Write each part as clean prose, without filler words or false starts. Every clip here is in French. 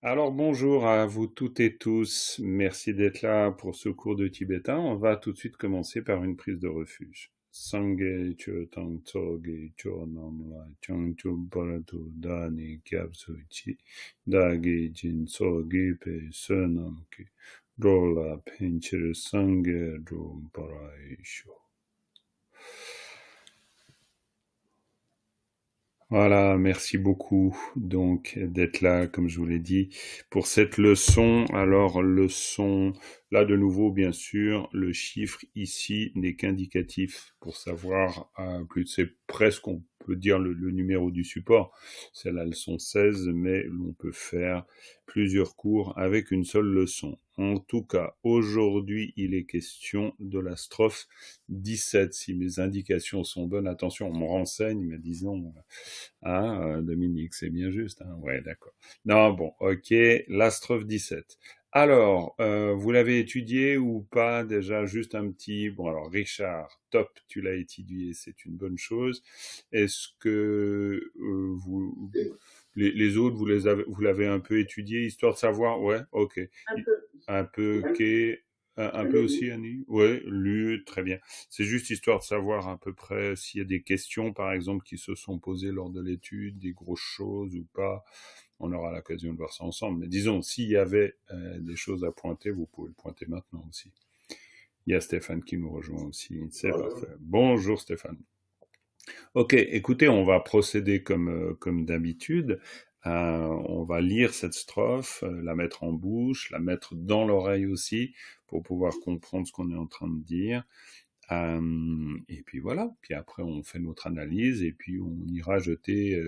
Alors bonjour à vous toutes et tous, merci d'être là pour ce cours de tibétain. On va tout de suite commencer par une prise de refuge. Sangye cho tang tsoge cho namla chang chum paratu dani kyab suchi dagi jin sogi pe sonam ki rola pinchir sangye drum paraisho. Voilà, merci beaucoup donc d'être là, comme je vous l'ai dit, pour cette leçon. Alors, leçon, là de nouveau, bien sûr, le chiffre ici n'est qu'indicatif pour savoir, plus c'est presque, on peut dire, le numéro du support. C'est la leçon 16, mais l'on peut faire plusieurs cours avec une seule leçon. En tout cas, aujourd'hui, il est question de la strophe 17. Si mes indications sont bonnes, attention, on me renseigne, mais disons... Dominique, c'est bien juste, hein? Ouais, d'accord. Non, bon, ok, la strophe 17. Alors, vous l'avez étudié ou pas déjà? Juste un petit... Bon, alors, Richard, top, tu l'as étudié, c'est une bonne chose. Est-ce que vous... Les autres, vous l'avez un peu étudié, histoire de savoir? Ouais, ok. Un peu. Un peu, ok. Un peu aussi, Annie? Ouais, lu, très bien. C'est juste histoire de savoir à peu près s'il y a des questions, par exemple, qui se sont posées lors de l'étude, des grosses choses ou pas. On aura l'occasion de voir ça ensemble. Mais disons, s'il y avait des choses à pointer, vous pouvez le pointer maintenant aussi. Il y a Stéphane qui nous rejoint aussi. C'est parfait. Bonjour Stéphane. Ok, écoutez, on va procéder comme d'habitude. On va lire cette strophe, la mettre en bouche, la mettre dans l'oreille aussi, pour pouvoir comprendre ce qu'on est en train de dire. Et puis voilà. Puis après, on fait notre analyse et puis on ira jeter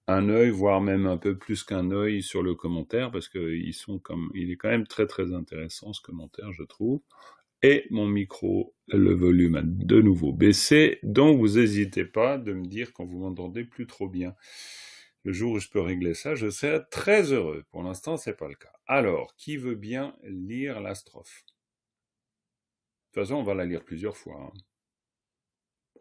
un œil, voire même un peu plus qu'un œil sur le commentaire, parce que il est quand même très très intéressant ce commentaire, je trouve. Et mon micro, le volume a de nouveau baissé, donc vous n'hésitez pas de me dire quand vous m'entendez plus trop bien. Le jour où je peux régler ça, je serai très heureux. Pour l'instant, c'est pas le cas. Alors, qui veut bien lire la strophe? De toute façon, on va la lire plusieurs fois, hein.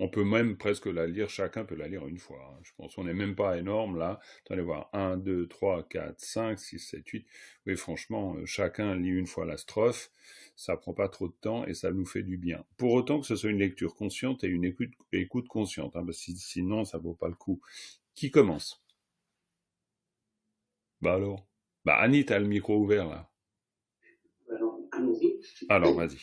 On peut même presque la lire, chacun peut la lire une fois, hein. Je pense qu'on n'est même pas énorme là. Attendez voir, 1, 2, 3, 4, 5, 6, 7, 8. Oui, franchement, chacun lit une fois la strophe, ça prend pas trop de temps et ça nous fait du bien. Pour autant que ce soit une lecture consciente et une écoute consciente, hein, parce que sinon ça vaut pas le coup. Qui commence? Bah alors? Bah Annie, t'as le micro ouvert là. Alors, allons-y. Alors, vas-y.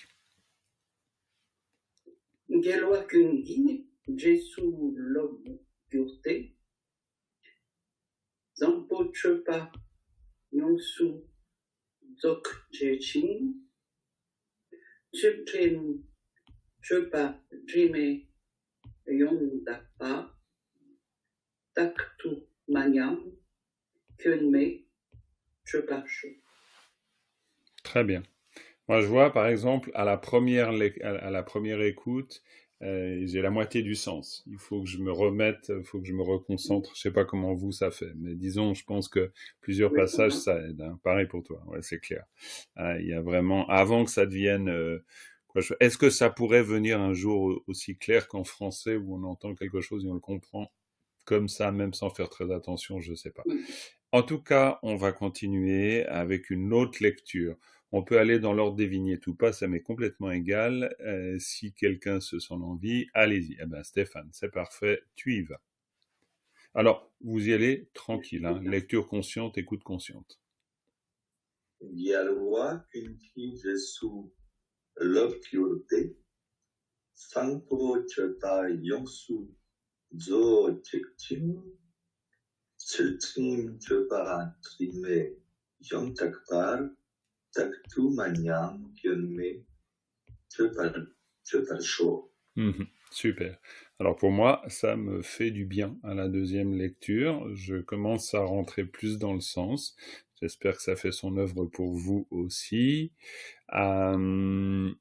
Gelwa Kungi, Jesu Lob Gyurte, Zampo Chepa, Yonsu Dzok Jechin, Chupchen Chepa Jime Yondapa, Taktu Manyam, Kyunme Chepa Shu. Très bien. Moi, je vois, par exemple, à la première écoute, j'ai la moitié du sens. Il faut que je me remette, il faut que je me reconcentre. Je sais pas comment vous ça fait, mais disons, je pense que plusieurs Oui, passages ça aide, hein. Pareil pour toi, ouais, c'est clair. Il y a vraiment, avant que ça devienne, est-ce que ça pourrait venir un jour aussi clair qu'en français où on entend quelque chose et on le comprend comme ça, même sans faire très attention, je sais pas. oui. En tout cas, on va continuer avec une autre lecture. On peut aller dans l'ordre des vignettes ou pas, ça m'est complètement égal. Si quelqu'un se sent l'envie, allez-y. Eh ben, Stéphane, c'est parfait, tu y vas. Alors, vous y allez tranquille, hein. Lecture consciente, écoute consciente. Dialoga Kunti Jesu Lokyurte, Sangpo Chepa Yongsu Zo Chikchim, Chilchim Chepa Trime Yongtakpar, Taktu Manyam Kyunme Chepa Sho. Super. Alors pour moi, ça me fait du bien à la deuxième lecture. Je commence à rentrer plus dans le sens. J'espère que ça fait son œuvre pour vous aussi. Non,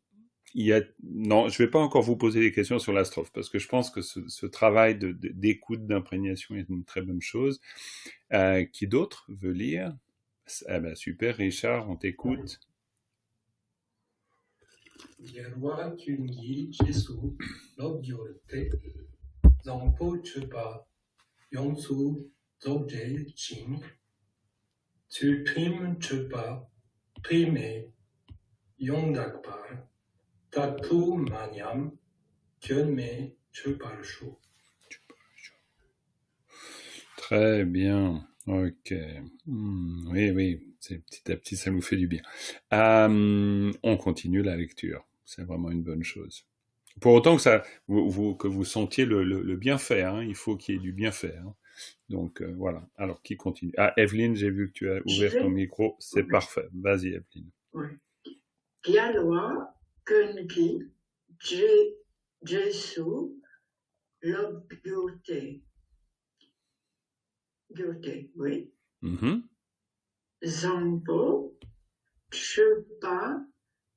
je vais pas encore vous poser des questions sur la strophe parce que je pense que ce travail d'écoute, d'imprégnation est une très bonne chose. Qui d'autre veut lire? Eh ben super, Richard, on t'écoute. Yerwa Kungi Jesu Lobgyorte, Zampo Chepa Yonsu Dzogje Ching, Tu trim chupa, prime, yondakpar, tatu maniam, kyonme chuparshu. Très bien. Ok. Oui, oui. Petit à petit, ça nous fait du bien. On continue la lecture. C'est vraiment une bonne chose. Pour autant que que vous sentiez le bienfait, hein. Il faut qu'il y ait du bienfait, hein. Donc voilà. Alors qui continue? Ah, Evelyne, j'ai vu que tu as ouvert ton micro. C'est parfait. Vas-y, Evelyne. Oui. Gyalwa, Kunki, Jesu, Lobyote. Gyote, oui. Zampo, Chupa,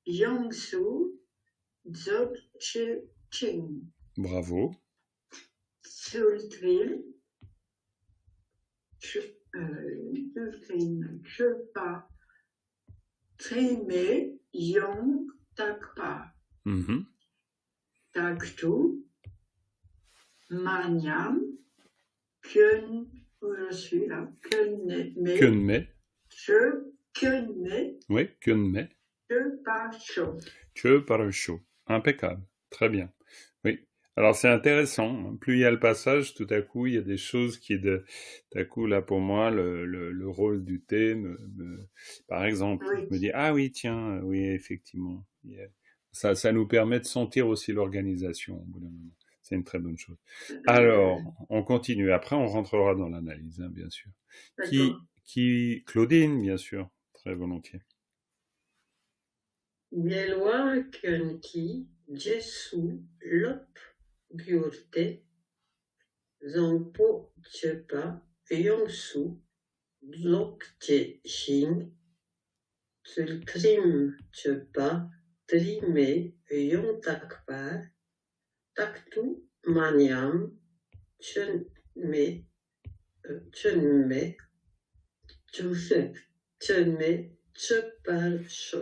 Yongsu, Dzogching. Bravo. Sultril, Chupa, Trime, Yong, Takpa. Taktu, Manyam, Kyun, où je suis là, Kyunme, oui, Kyunme, Chuparshu. Impeccable, très bien. Oui. Alors c'est intéressant, plus il y a le passage, tout à coup il y a des choses tout à coup là pour moi le rôle du thé par exemple, oui. me dit ah oui tiens, oui effectivement, ça nous permet de sentir aussi l'organisation au bout d'un moment. C'est une très bonne chose. Alors, on continue. Après, on rentrera dans l'analyse, hein, bien sûr. Claudine, bien sûr, très volontiers. Gyalwa, Kunki, Jesu, Lop, Gyurte, Zampo, Tchepa, Yongsu, Dzogche, Shin, Tsultrim, Tchepa, Trime, Yontakpar, Taktu, Maniam, Chunme, Chuparshu.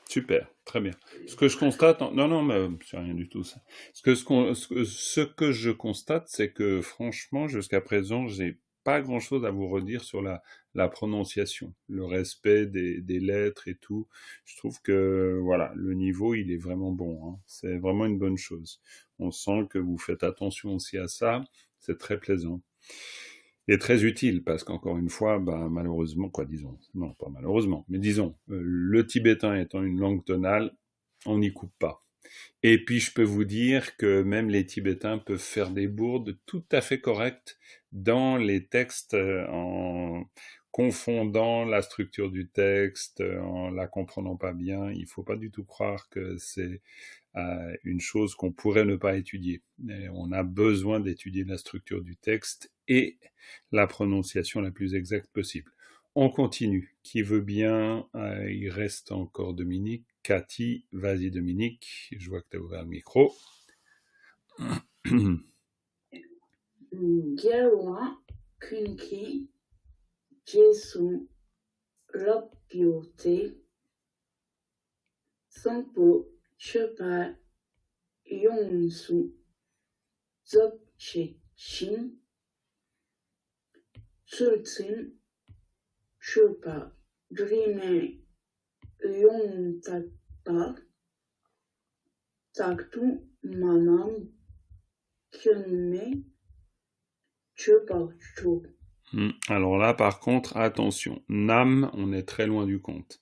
Super, très bien. Ce que je constate, non, mais c'est rien du tout ça. Ce que je constate, c'est que franchement, jusqu'à présent, j'ai pas grand-chose à vous redire sur la prononciation, le respect des lettres et tout. Je trouve que voilà, le niveau, il est vraiment bon, hein. C'est vraiment une bonne chose. On sent que vous faites attention aussi à ça. C'est très plaisant. Et très utile, parce qu'encore une fois, malheureusement, non pas malheureusement, mais disons, le tibétain étant une langue tonale, on n'y coupe pas. Et puis je peux vous dire que même les Tibétains peuvent faire des bourdes tout à fait correctes dans les textes en confondant la structure du texte, en la comprenant pas bien. Il faut pas du tout croire que c'est une chose qu'on pourrait ne pas étudier. Et on a besoin d'étudier la structure du texte et la prononciation la plus exacte possible. On continue. Qui veut bien? Il reste encore Dominique. Cathy, vas-y Dominique. Je vois que tu as ouvert le micro. Gyalwa, Kunki, Jesu, Lobyote, Zampo, Chupa, Yongsu, Dzogche, Shin, Tsultrim, Chupa, Drime, Yontakpa, Taktu, Manam, Kyunme, Chuparshu. Alors là, par contre, attention. Nam, on est très loin du compte.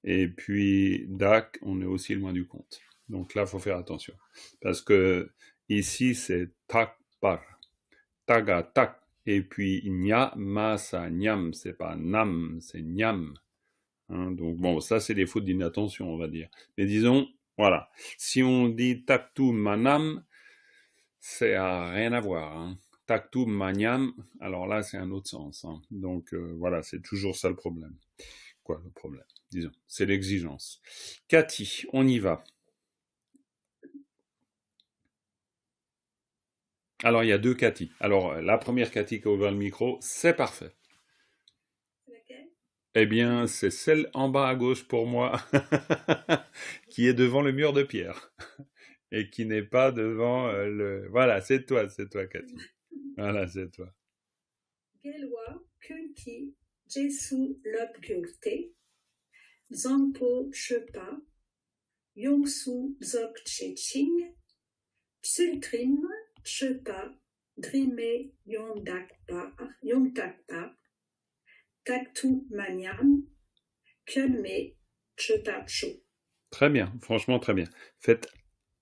Et puis, Dak, on est aussi loin du compte. Donc là, faut faire attention. Parce que ici, c'est takpar. Taga, tak. Et puis, nya, masa, nyam. C'est pas nam, c'est nyam. Hein, donc bon, ça, c'est des fautes d'inattention, on va dire. Mais disons, voilà. Si on dit taktu manam, c'est à rien à voir, hein. Taktu maniam, alors là, c'est un autre sens, hein. Donc voilà, c'est toujours ça le problème. Quoi, le problème? Disons, c'est l'exigence. Cathy, on y va. Alors, il y a deux Cathy. Alors, la première Cathy qui a ouvert le micro, c'est parfait. Laquelle? Eh bien, c'est celle en bas à gauche pour moi, qui est devant le mur de pierre. Et qui n'est pas devant le... Voilà, c'est toi, Cathy. Voilà, c'est toi. Gyalwa, Kunki, Jesu Lobgyurte, Zampo Chepa, Yongsu Dzog Cheching, Tsultrim Chepa, Drime Yongtakpa, Taktu Manyam, Kyonme Chepa Cho. Très bien, franchement très bien. Faites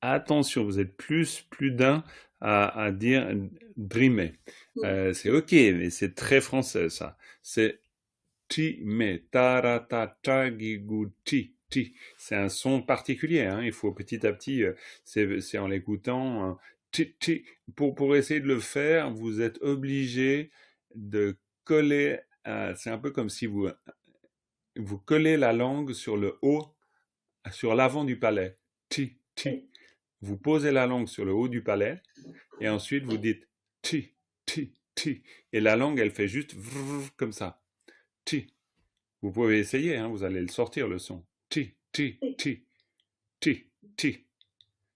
attention, vous êtes plus d'un à dire dreamer. C'est ok, mais c'est très français ça. C'est ti me tarata tagigu ti ti. C'est un son particulier. Hein. Il faut petit à petit, c'est en l'écoutant. Ti ti. Pour essayer de le faire, vous êtes obligé de coller. C'est un peu comme si vous collez la langue sur le haut. Sur l'avant du palais, ti, ti. Vous posez la langue sur le haut du palais et ensuite vous dites ti, ti, ti. Et la langue, elle fait juste vrr, comme ça. Ti. Vous pouvez essayer, hein, vous allez le sortir le son. Ti, ti, ti, ti, ti.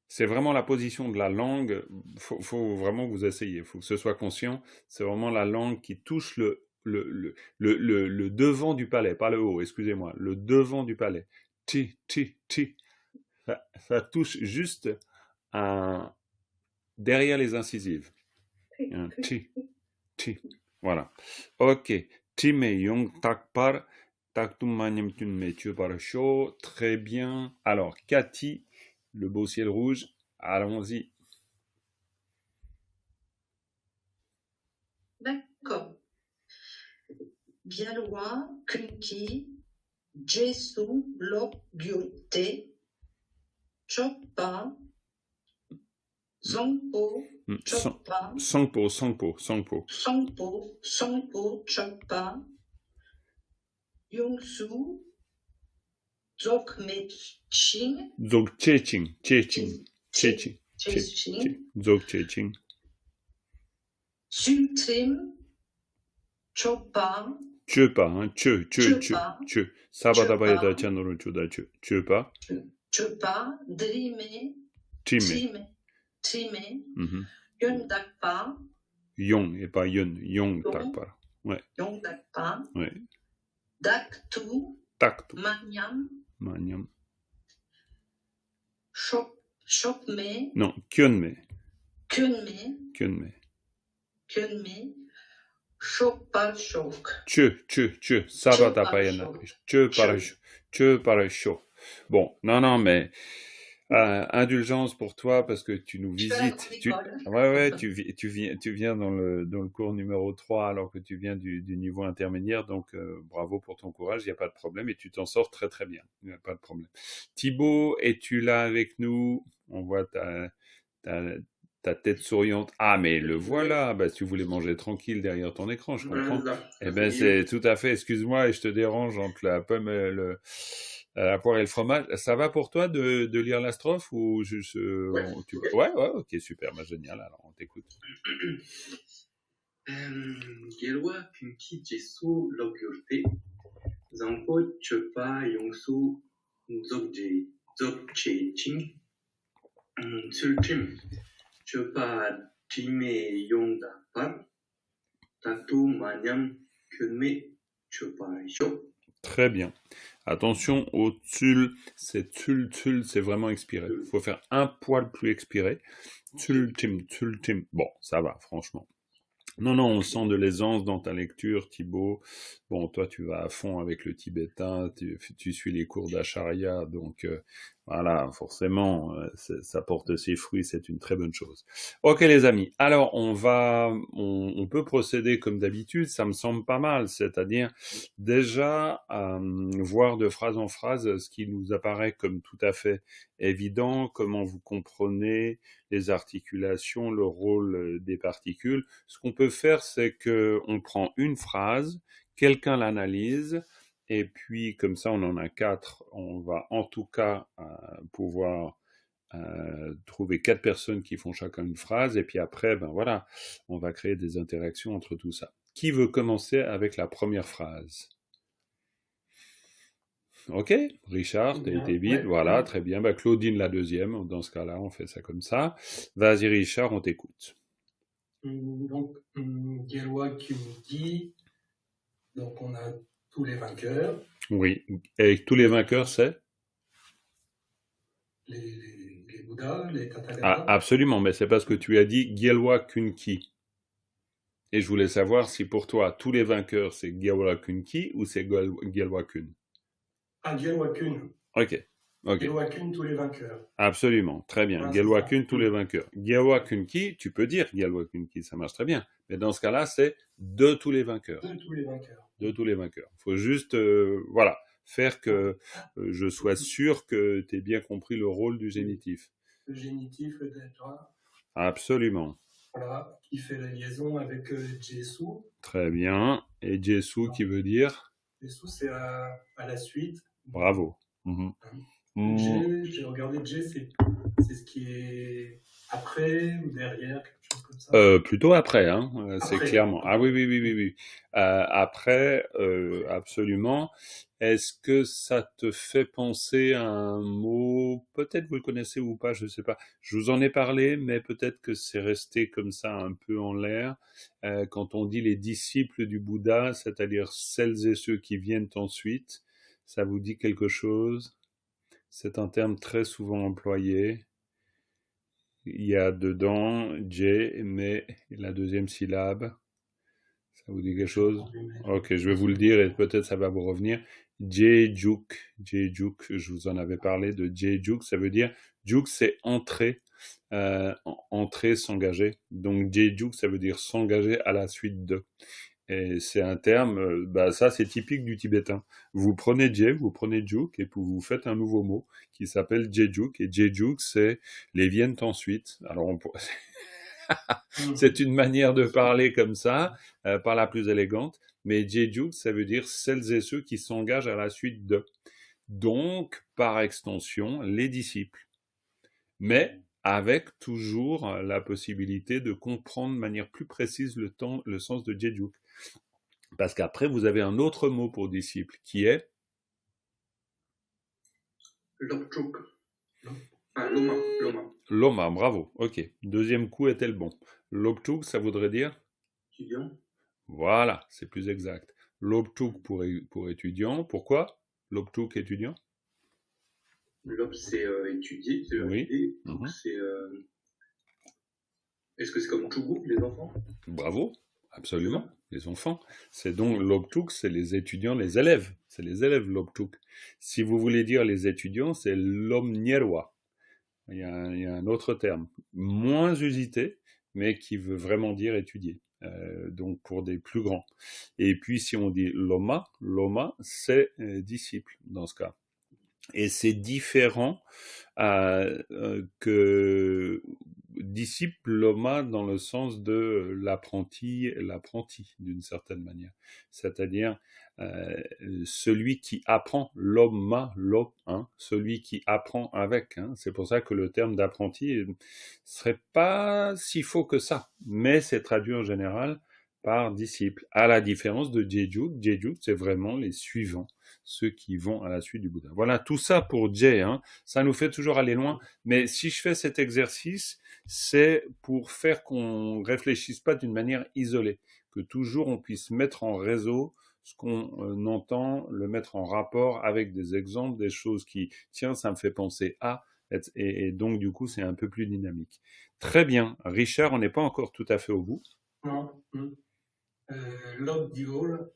C'est vraiment la position de la langue. Faut vraiment que vous essayiez. Il faut que ce soit conscient. C'est vraiment la langue qui touche le devant du palais, pas le haut, excusez-moi. Le devant du palais. Ti, ti, ti. Ça touche juste derrière les incisives. Ti, ti. Voilà. Ok. Ti me yong takpar, taktum manyam tun me chaud. Très bien. Alors, Cathy, le beau ciel rouge, allons-y. D'accord. Bialwa, Kunki, Jesu, Lobgyurte, Chokpa, Zongpo, Chokpa, Songpo, Chokpa, Yongsu, Dzogcheching, Dzogcheching, Sultrim, Chopa, Chepa, hein, che. Sabatabayada chanoro chuda chepa. Chepa, Drime, Time. Yondakpa, Yong et pas yun, Yong takpa. Ouais. Yondakpa, Ouais. Taktu, Manyam, Shopme, non, Kyonme, Kyunme, Chopa Chok. Che, Sabatapayana, che parasho. Bon, non, mais indulgence pour toi parce que tu nous visites. Tu viens dans le cours numéro 3 alors que tu viens du niveau intermédiaire, donc bravo pour ton courage, il n'y a pas de problème et tu t'en sors très très bien, il n'y a pas de problème. Thibaut, es-tu là avec nous? On voit ta tête souriante. Ah, mais le voilà, bah, tu voulais manger tranquille derrière ton écran, je comprends. Eh ben, c'est tout à fait, excuse-moi, et je te dérange entre la pomme et la poire et le fromage. Ça va pour toi de lire la strophe ou juste, ouais, ok, super, bah, génial, alors on t'écoute. Gelwa Kunki Jesu Lobgyurte, Zampo Chepa Yongsu Dzogcheching, Sultrim Chepa Drime Yongtakpa, Taktu Manyam Kyonme Chepa Cho. Très bien. Attention au tul, c'est c'est vraiment expiré. Il faut faire un poil plus expiré. Tultim. Bon, ça va, franchement. Non, on sent de l'aisance dans ta lecture, Thibaut. Bon, toi, tu vas à fond avec le tibétain, tu suis les cours d'Acharya, donc voilà, forcément, ça porte ses fruits, c'est une très bonne chose. Ok, les amis, alors on peut procéder comme d'habitude, ça me semble pas mal, c'est-à-dire déjà voir de phrase en phrase ce qui nous apparaît comme tout à fait évident, comment vous comprenez les articulations, le rôle des particules. Ce qu'on peut faire, c'est qu'on prend une phrase, quelqu'un l'analyse, et puis comme ça on en a 4, on va en tout cas pouvoir trouver 4 personnes qui font chacun une phrase, et puis après, ben voilà, on va créer des interactions entre tout ça. Qui veut commencer avec la première phrase? Ok, Richard, t'as été vite, voilà, très bien. Bah, Claudine la deuxième, dans ce cas-là, on fait ça comme ça. Vas-y Richard, on t'écoute. Donc, Gelwa qui me dit Donc on a tous les vainqueurs. Oui. Et tous les vainqueurs, c'est Les Bouddhas, les Tathagata. Ah, absolument, mais c'est parce que tu as dit Gyalwa Kunki. Et je voulais savoir si pour toi, tous les vainqueurs, c'est Gyalwa Kunki ou c'est Gyalwa Kun. Ah, Gyalwa Kun. Ok. Gyalwa Kun, tous les vainqueurs. Absolument, très bien. Voilà, Gyalwa Kun, tous les vainqueurs. Gyalwa Kunki, tu peux dire Gyalwa Kunki, ça marche très bien. Mais dans ce cas-là, c'est de tous les vainqueurs. De tous les vainqueurs. De tous les vainqueurs. Il faut juste, voilà, faire que je sois sûr que tu aies bien compris le rôle du génitif. Le génitif d'être. Absolument. Voilà, qui fait la liaison avec Jesu. Très bien. Et Jesu qui veut dire Jesu, c'est à la suite. Bravo. J'ai regardé J, c'est ce qui est après ou derrière, quelque chose comme ça. Plutôt après, hein. C'est Après. clairement. Ah oui. Après, absolument. Est-ce que ça te fait penser à un mot, peut-être vous le connaissez ou pas, je ne sais pas. Je vous en ai parlé, mais peut-être que c'est resté comme ça un peu en l'air. Quand on dit les disciples du Bouddha, c'est-à-dire celles et ceux qui viennent ensuite, ça vous dit quelque chose? C'est un terme très souvent employé. Il y a dedans J, mais la deuxième syllabe. Ça vous dit quelque chose? Ok, je vais vous le dire et peut-être ça va vous revenir. Jejuk, je vous en avais parlé de Jejuk, ça veut dire, juk c'est entrer, entrer, s'engager. Donc Jejuk, ça veut dire s'engager à la suite de. Et c'est un terme, ça c'est typique du tibétain. Vous prenez Je, vous prenez Juk et puis vous faites un nouveau mot qui s'appelle Jejuk. Et Jejuk, c'est les viennent ensuite. Alors c'est une manière de parler comme ça, pas la plus élégante. Mais Jejuk, ça veut dire celles et ceux qui s'engagent à la suite de. Donc, par extension, les disciples. Mais avec toujours la possibilité de comprendre de manière plus précise le sens de Jejuk. Parce qu'après, vous avez un autre mot pour disciple, qui est Lopchuk. Loma. Loma, bravo. Ok. Deuxième coup était le bon. Lopchuk, ça voudrait dire Étudiant. Voilà, c'est plus exact. Lopchuk pour étudiant. Pourquoi Lopchuk étudiant? Lop, c'est étudier, c'est oui. Donc c'est. Est-ce que c'est comme Chugu, les enfants? Bravo, absolument. Les enfants. C'est donc Lopchuk, c'est les étudiants, les élèves. C'est les élèves Lopchuk. Si vous voulez dire les étudiants, c'est Lomnierwa. Il y a un autre terme, moins usité, mais qui veut vraiment dire étudier. Donc pour des plus grands. Et puis si on dit Loma, c'est disciple dans ce cas. Et c'est différent que disciple Loma dans le sens de l'apprenti d'une certaine manière. C'est-à-dire celui qui apprend, Loma, celui qui apprend avec. C'est pour ça que le terme d'apprenti serait pas si faux que ça, mais c'est traduit en général par disciple, à la différence de Jejuk. Jejuk, c'est vraiment les suivants, ceux qui vont à la suite du Bouddha. Voilà, tout ça pour Jay, ça nous fait toujours aller loin, mais si je fais cet exercice, c'est pour faire qu'on réfléchisse pas d'une manière isolée, que toujours on puisse mettre en réseau ce qu'on entend, le mettre en rapport avec des exemples, des choses qui, tiens, ça me fait penser à, et donc du coup c'est un peu plus dynamique. Très bien, Richard, on n'est pas encore tout à fait au bout. Non. Lobgyol,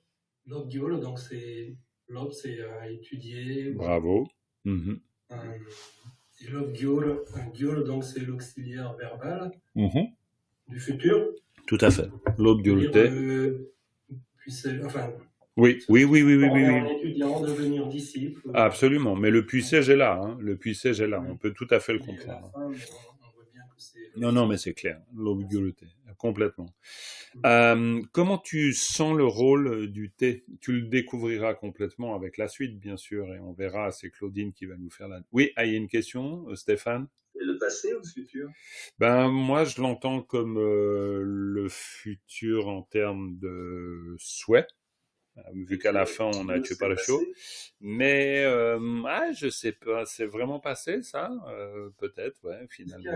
donc c'est Lob, c'est étudier. Bravo. Et Lobgyol, donc c'est l'auxiliaire verbal du futur. Tout à fait. Lobgyolté. Enfin. Oui. Un étudiant, devenir disciple. Absolument, mais le puissage est là. Le puissage est là. On peut tout à fait le comprendre. On voit bien que c'est. Non, mais c'est clair. Lobgyolté, complètement. Comment tu sens le rôle du thé? Tu le découvriras complètement avec la suite, bien sûr, et on verra. C'est Claudine qui va nous faire la. Oui, il y a une question, Stéphane? Et le passé ou le futur? Moi, je l'entends comme le futur en termes de souhait. Vu qu'à la fin, on a tué par le chaud. Mais, je sais pas, c'est vraiment passé, ça? Peut-être, ouais, finalement.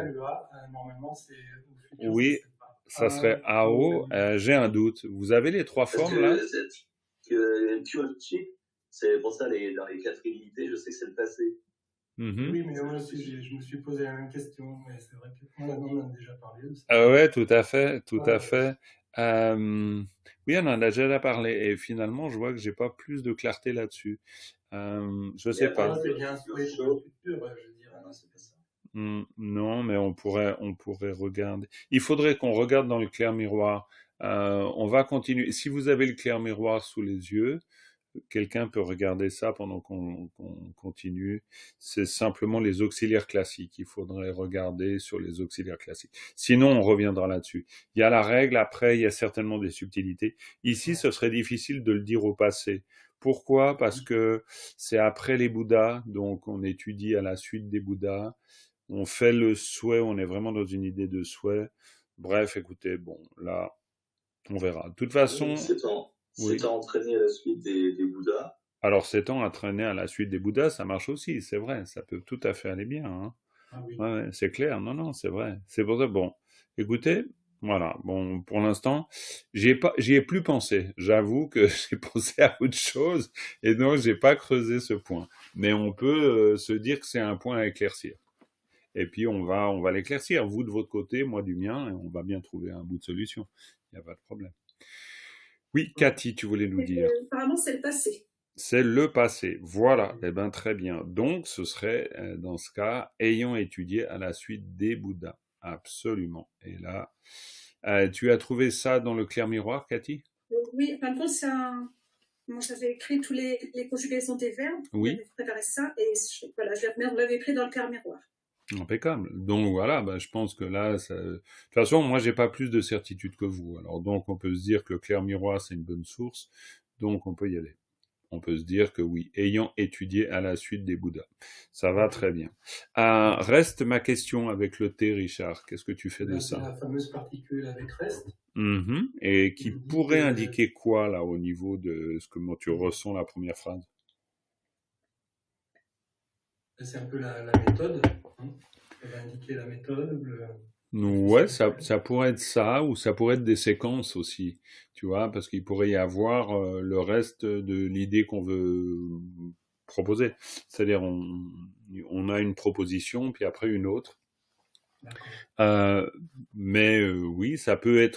Normalement, c'est au futur. Oui, ça serait AO. J'ai un doute. Vous avez les trois formes, là? Kyolchi, c'est pour ça, dans les 4 unités, je sais que c'est le passé. Oui, mais moi aussi, je me suis posé la même question, mais c'est vrai qu'on en a déjà parlé aussi. Ouais, tout à fait, tout à fait. Oui, on en a déjà parlé et finalement, je vois que j'ai pas plus de clarté là-dessus. Je sais pas. C'est bien souhait pour le futur, je veux dire, non, c'est pas ça. Non, mais on pourrait regarder. Il faudrait qu'on regarde dans le clair miroir. On va continuer. Si vous avez le clair miroir sous les yeux, quelqu'un peut regarder ça pendant qu'on continue. C'est simplement les auxiliaires classiques. Il faudrait regarder sur les auxiliaires classiques. Sinon, on reviendra là-dessus. Il y a la règle, après, il y a certainement des subtilités. Ici, ce serait difficile de le dire au passé. Pourquoi? Parce que c'est après les Bouddhas, donc on étudie à la suite des Bouddhas. On fait le souhait, on est vraiment dans une idée de souhait. Bref, écoutez, bon, là, on verra. De toute façon... S'étant entraîné à la suite des Bouddhas. Alors, s'étant entraîné à la suite des Bouddhas, ça marche aussi, c'est vrai, ça peut tout à fait aller bien. Hein. Ah oui. Ouais, c'est clair, non, c'est vrai. C'est pour ça, bon, écoutez, voilà, bon, pour l'instant, j'y ai plus pensé. J'avoue que j'ai pensé à autre chose, et non, j'ai pas creusé ce point. Mais on peut se dire que c'est un point à éclaircir. Et puis, on va l'éclaircir, vous de votre côté, moi du mien, et on va bien trouver un bout de solution. Il n'y a pas de problème. Oui, Cathy, tu voulais nous dire. Apparemment, c'est le passé. C'est le passé. Voilà. Eh bien, très bien. Donc, ce serait, dans ce cas, ayant étudié à la suite des Bouddhas. Absolument. Et là, tu as trouvé ça dans le clair miroir, Cathy? Oui, en fin de compte, moi, j'avais écrit tous les conjugaisons des verbes. Oui. J'avais préparé ça et voilà, je l'avais pris dans le clair miroir. Impeccable. Donc voilà, je pense que là, ça... de toute façon, moi, j'ai pas plus de certitude que vous. Alors donc, on peut se dire que le clair miroir, c'est une bonne source, donc on peut y aller. On peut se dire que oui, ayant étudié à la suite des Bouddhas. Ça va très bien. Reste ma question avec le thé, Richard. Qu'est-ce que tu fais de ça? La fameuse particule avec reste. Et qui pourrait indiquer quoi, là, au niveau de ce que tu ressens la première phrase? C'est un peu la méthode. Ça va indiquer la méthode. Ouais, ça pourrait être ça, ou ça pourrait être des séquences aussi, tu vois, parce qu'il pourrait y avoir le reste de l'idée qu'on veut proposer. C'est-à-dire, on a une proposition, puis après une autre. Mais oui, ça pourrait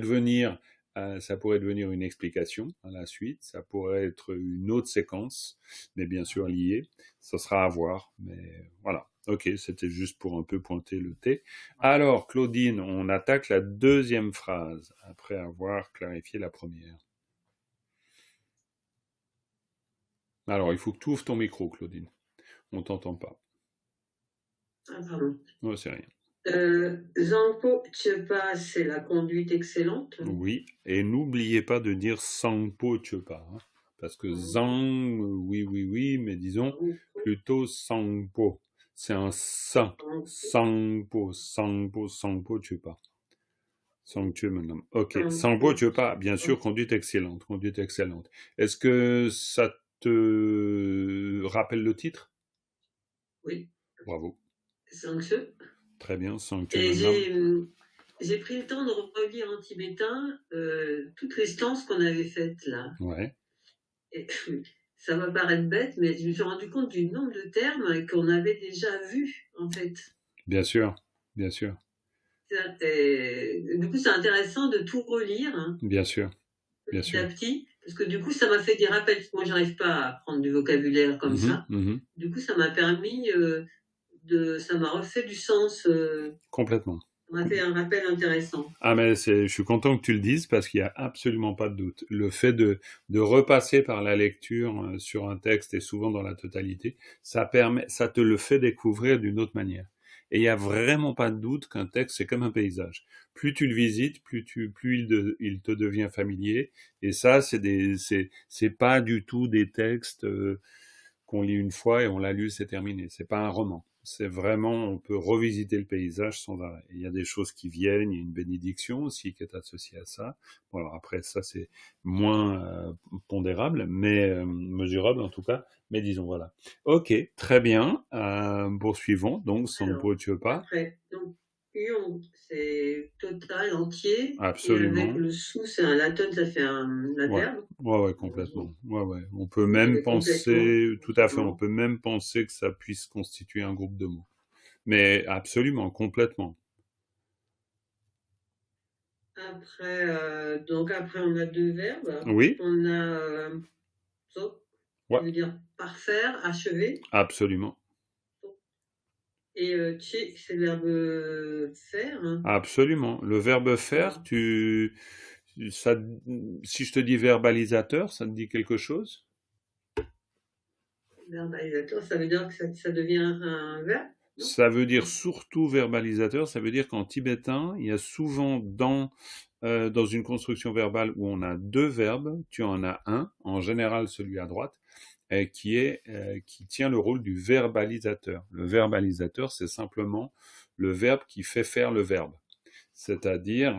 devenir une explication à la suite, ça pourrait être une autre séquence, mais bien sûr liée, ça sera à voir, mais voilà. Ok, c'était juste pour un peu pointer le thé. Alors, Claudine, on attaque la deuxième phrase, après avoir clarifié la première. Alors, il faut que tu ouvres ton micro, Claudine. On t'entend pas. Ah, pardon. Oh, c'est rien. Zangpo Tchepa, c'est la conduite excellente. Oui, et n'oubliez pas de dire Sangpo Tchepa, hein, parce que Zang, oui, mais disons plutôt Sangpo. C'est un sang. Sangpo Tchepa. Sangpo madame. Ok, Sangpo Tchepa, bien sûr, conduite excellente. Est-ce que ça te rappelle le titre? Oui. Bravo. Sangche. Très bien, Sangche madame. J'ai pris le temps de relire en tibétain toutes les stances qu'on avait faites là. Ouais. Et, ça va paraître bête, mais je me suis rendu compte du nombre de termes qu'on avait déjà vus, en fait. Bien sûr. Du coup, c'est intéressant de tout relire. Hein, bien sûr. Petit à petit, parce que du coup, ça m'a fait des rappels. Moi, j'arrive pas à prendre du vocabulaire comme ça. Du coup, ça m'a permis ça m'a refait du sens. Complètement. Ça m'a fait un rappel intéressant. Ah, mais je suis content que tu le dises parce qu'il n'y a absolument pas de doute. Le fait de repasser par la lecture sur un texte et souvent dans la totalité, ça te le fait découvrir d'une autre manière. Et il n'y a vraiment pas de doute qu'un texte, c'est comme un paysage. Plus tu le visites, plus il te devient familier. Et ça, c'est pas du tout des textes qu'on lit une fois et on l'a lu, c'est terminé. C'est pas un roman. C'est vraiment, on peut revisiter le paysage sans arrêt. Il y a des choses qui viennent, il y a une bénédiction aussi qui est associée à ça. Bon, alors après, ça, c'est moins pondérable, mais mesurable en tout cas. Mais disons, voilà. Ok, très bien. Poursuivons. Donc, Sangpo Tchepa. Après, donc, Ion, c'est total, entier. Absolument. Et avec le sous, c'est un laton, ça fait un adverbe. Ouais, complètement. Ouais. On peut même penser, tout à fait, on peut même penser que ça puisse constituer un groupe de mots. Mais absolument, complètement. Après, après, on a deux verbes. Oui. On a ça veut dire parfaire, achever. Absolument. Et tché, c'est le verbe faire. Hein. Absolument. Le verbe faire, si je te dis verbalisateur, ça te dit quelque chose? Verbalisateur, ça veut dire que ça devient un verbe? Non? Ça veut dire surtout verbalisateur, ça veut dire qu'en tibétain, il y a souvent dans une construction verbale où on a deux verbes, tu en as un, en général celui à droite, qui tient le rôle du verbalisateur. Le verbalisateur, c'est simplement le verbe qui fait faire le verbe. C'est-à-dire,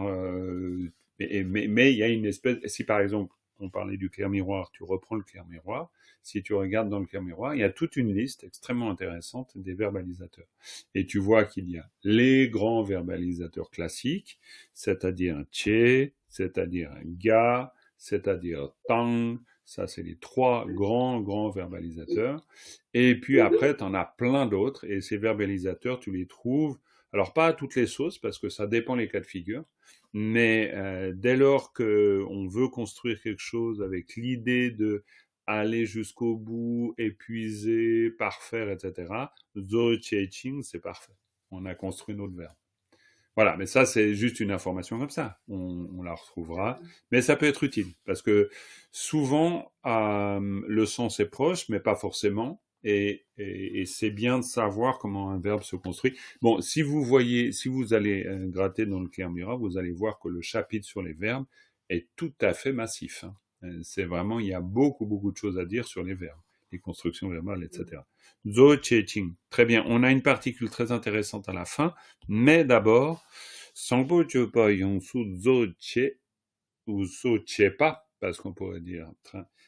mais il y a une espèce, si par exemple, on parlait du clair miroir, tu reprends le clair miroir, si tu regardes dans le clair miroir, il y a toute une liste extrêmement intéressante des verbalisateurs. Et tu vois qu'il y a les grands verbalisateurs classiques, c'est-à-dire che, c'est-à-dire ga, c'est-à-dire tang, ça c'est les trois grands verbalisateurs. Et puis après, tu en as plein d'autres, et ces verbalisateurs, tu les trouves, alors pas à toutes les sauces, parce que ça dépend les cas de figure, mais dès lors qu'on veut construire quelque chose avec l'idée de aller jusqu'au bout, épuiser, parfaire, etc., Zo Che Ching, c'est parfait. On a construit notre verbe. Voilà, mais ça, c'est juste une information comme ça. On la retrouvera. Mais ça peut être utile, parce que souvent, le sens est proche, mais pas forcément. Et c'est bien de savoir comment un verbe se construit. Bon, si vous allez gratter dans le clair miroir, vous allez voir que le chapitre sur les verbes est tout à fait massif. Hein. C'est vraiment, il y a beaucoup de choses à dire sur les verbes, les constructions verbales, etc. Zo Che Ching. Très bien. On a une particule très intéressante à la fin, mais d'abord, Sangpo Chopa Yongsu Zo Che ou Zo Che Pa, parce qu'on pourrait dire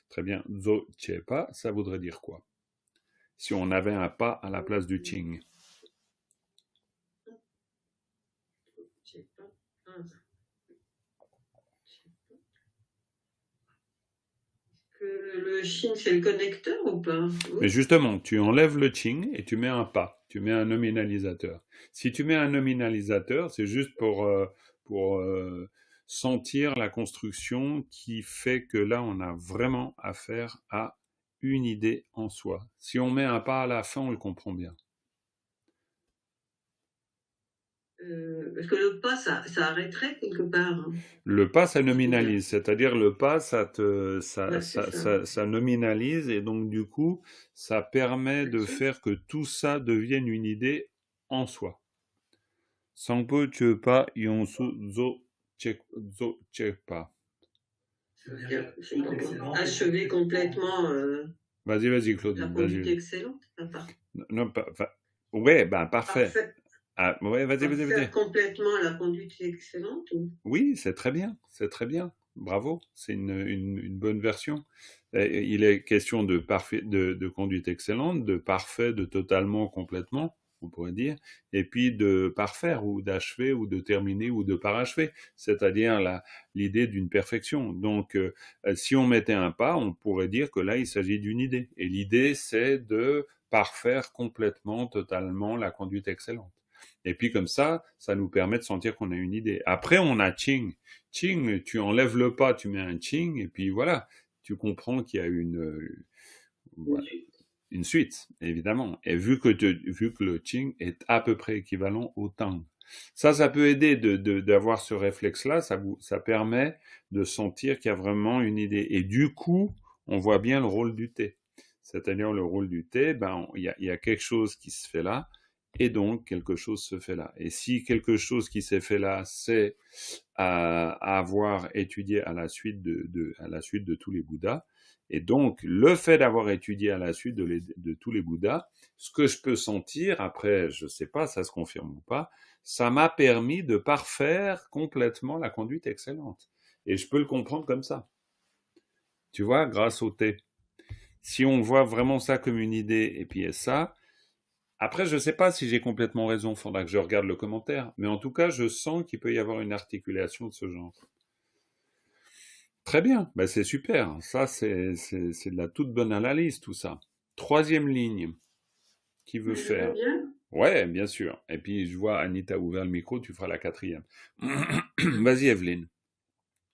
très bien Zo Che Pa, ça voudrait dire quoi? Si on avait un pas à la place du Ching. Le Ching, c'est le connecteur ou pas? Oui. Mais justement, tu enlèves le Ching et tu mets un pas, tu mets un nominalisateur. Si tu mets un nominalisateur, c'est juste pour sentir la construction qui fait que là, on a vraiment affaire à une idée en soi. Si on met un pas à la fin, on le comprend bien. Parce que le pas, ça arrêterait quelque part. Hein. Le pas, ça nominalise. C'est-à-dire le pas, ça nominalise et donc du coup, ça permet de faire que tout ça devienne une idée en soi. Sangpo Chepa Yonsu Zo Chepa. Achever complètement. Vas-y, Claude. La conduite excellente. Non, ouais, parfait. Ah, ouais, vas-y. Faire complètement la conduite excellente ou... Oui, c'est très bien. Bravo, c'est une bonne version. Il est question de parfait, de conduite excellente, de parfait, de totalement, complètement, on pourrait dire, et puis de parfaire ou d'achever ou de terminer ou de parachever, c'est-à-dire l'idée d'une perfection. Donc, si on mettait un pas, on pourrait dire que là, il s'agit d'une idée. Et l'idée, c'est de parfaire complètement, totalement la conduite excellente. Et puis comme ça nous permet de sentir qu'on a une idée. Après, on a Ching. Ching, tu enlèves le pas, tu mets un Ching, et puis voilà, tu comprends qu'il y a une suite, évidemment. Et vu que le Ching est à peu près équivalent au Tang. Ça peut aider d'avoir ce réflexe-là, ça permet de sentir qu'il y a vraiment une idée. Et du coup, on voit bien le rôle du thé. C'est-à-dire le rôle du thé, il y a quelque chose qui se fait là, et donc quelque chose se fait là. Et si quelque chose qui s'est fait là, c'est avoir étudié à la suite de tous les Bouddhas, et donc le fait d'avoir étudié à la suite de tous les Bouddhas, ce que je peux sentir, après je sais pas, ça se confirme ou pas, ça m'a permis de parfaire complètement la conduite excellente. Et je peux le comprendre comme ça. Tu vois, grâce au thé. Si on voit vraiment ça comme une idée, et puis ça, Après, je ne sais pas si j'ai complètement raison, il faudra que je regarde le commentaire, mais en tout cas, je sens qu'il peut y avoir une articulation de ce genre. Très bien, ben, c'est super, ça c'est de la toute bonne analyse tout ça. Troisième ligne, qui veut Je veux faire? bien. Ouais, bien sûr. Et puis je vois Anita ouvert le micro, tu feras la quatrième. Vas-y Evelyne.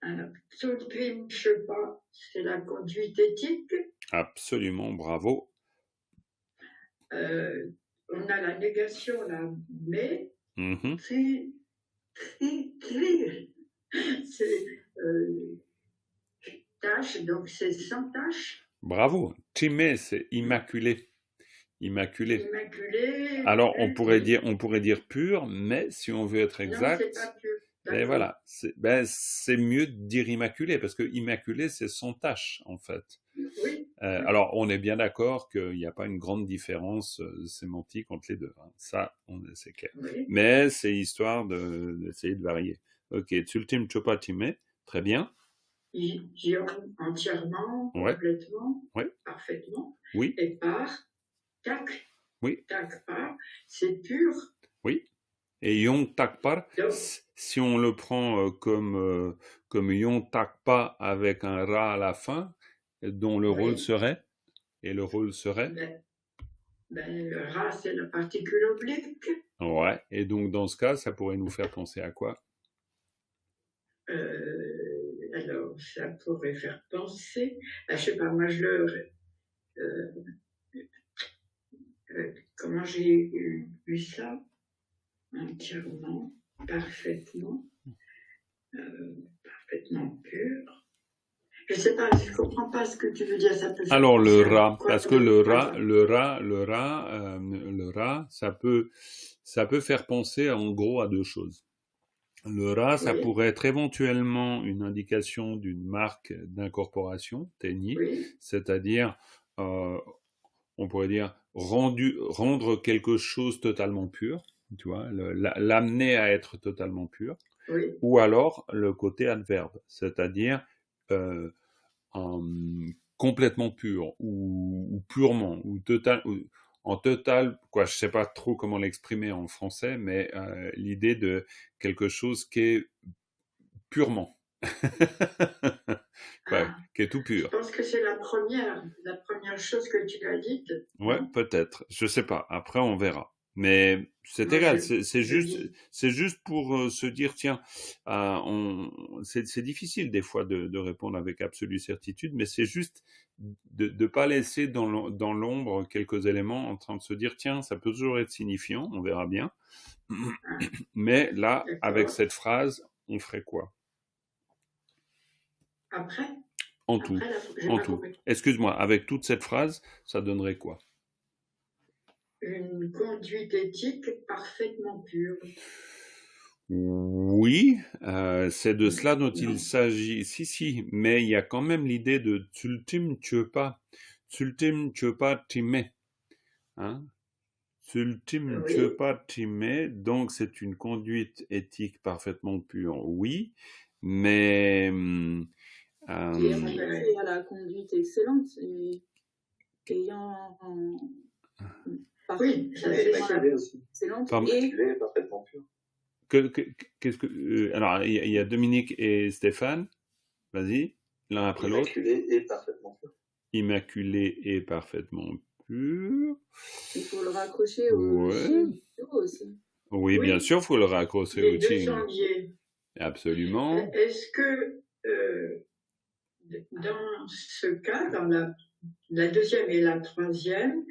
Alors, Tsultrim Shepa, c'est la conduite éthique. Absolument, bravo. On a la négation, là, mais Mhm. c'est tâche, donc c'est sans tâche. Bravo. Timé, c'est immaculé. Immaculé. Immaculé. Alors on pourrait dire pur, mais si on veut être exact, Non, c'est pas pur. ben voilà, c'est mieux de dire immaculé parce que immaculé c'est sans tâche en fait. Oui. Alors on est bien d'accord qu'il n'y a pas une grande différence sémantique entre les deux, hein. Ça c'est clair. Oui. Mais c'est histoire d'essayer de varier. Ok, Tsultim Chopa Timé, très bien. Entièrement, Ouais. complètement, Ouais. parfaitement. Oui. Et par tak. Oui. Tak par, c'est pur. Oui. Et Yong Takpar, Donc, si on le prend comme Yong Takpa avec un Ra à la fin, dont le rôle serait, et le rôle serait le Ra, c'est la particule oblique. Ouais, et donc dans ce cas, ça pourrait nous faire penser à quoi? Alors, ça pourrait faire penser, je sais pas, moi comment j'ai eu ça? Entièrement, parfaitement pur. Je sais pas, je comprends pas ce que tu veux dire. Ça peut faire Alors le penser à Ra, quoi parce que le Ra, ça peut faire penser en gros à deux choses. Le Ra, ça Oui. pourrait être éventuellement une indication d'une marque d'incorporation, Tenyi, Oui. c'est-à-dire, on pourrait dire rendre quelque chose totalement pur, tu vois, l'amener à être totalement pur, Oui. ou alors le côté adverbe, c'est-à-dire complètement pur ou purement ou total. En total, quoi, je sais pas trop comment l'exprimer en français, mais l'idée de quelque chose qui est purement, qui est tout pur. Je pense que c'est la première chose que tu as dite. Ouais, peut-être. Je sais pas. Après, on verra. Mais c'est égal. C'est juste pour se dire, tiens, c'est difficile des fois de répondre avec absolue certitude, mais c'est juste de pas laisser dans l'ombre quelques éléments en train de se dire, tiens, ça peut toujours être signifiant, on verra bien. Mais là, avec cette phrase, on ferait quoi? Après? En tout. Excuse-moi, avec toute cette phrase, ça donnerait quoi? Une conduite éthique parfaitement pure. Oui, c'est de cela dont il s'agit. Si, mais il y a quand même l'idée de Tsultim Chopa Timé. Hein? Tsultim Chopa Timé, donc c'est une conduite éthique parfaitement pure, oui, mais... Qui est relié à la conduite excellente, ayant... Oui, ça c'est excellente et parfaitement pur. Qu'est-ce que alors il y a Dominique et Stéphane. Vas-y, l'un après l'autre. Immaculé et parfaitement pur. Immaculé et parfaitement pur. Il faut le raccrocher au Shin aussi. Oui, bien sûr, il faut le raccrocher au Shin. Absolument. Est-ce que dans ce cas, dans la deuxième et la troisième,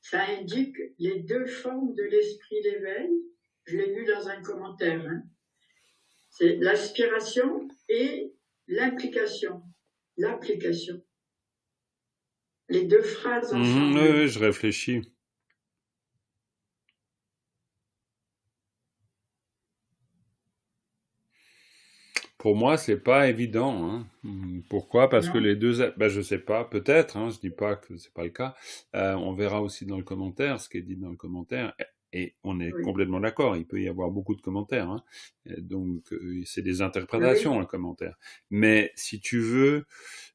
ça indique les deux formes de l'esprit d'éveil? Je l'ai lu dans un commentaire. Hein. C'est l'aspiration et l'implication. L'application. Les deux phrases ensemble. Oui, je réfléchis. Pour moi, c'est pas évident. Hein. Pourquoi? Parce que les deux... je sais pas, peut-être, hein, je dis pas que c'est pas le cas. On verra aussi dans le commentaire, ce qui est dit dans le commentaire. Et on est complètement d'accord, il peut y avoir beaucoup de commentaires. Hein. Donc, c'est des interprétations, un commentaire. Mais si tu veux,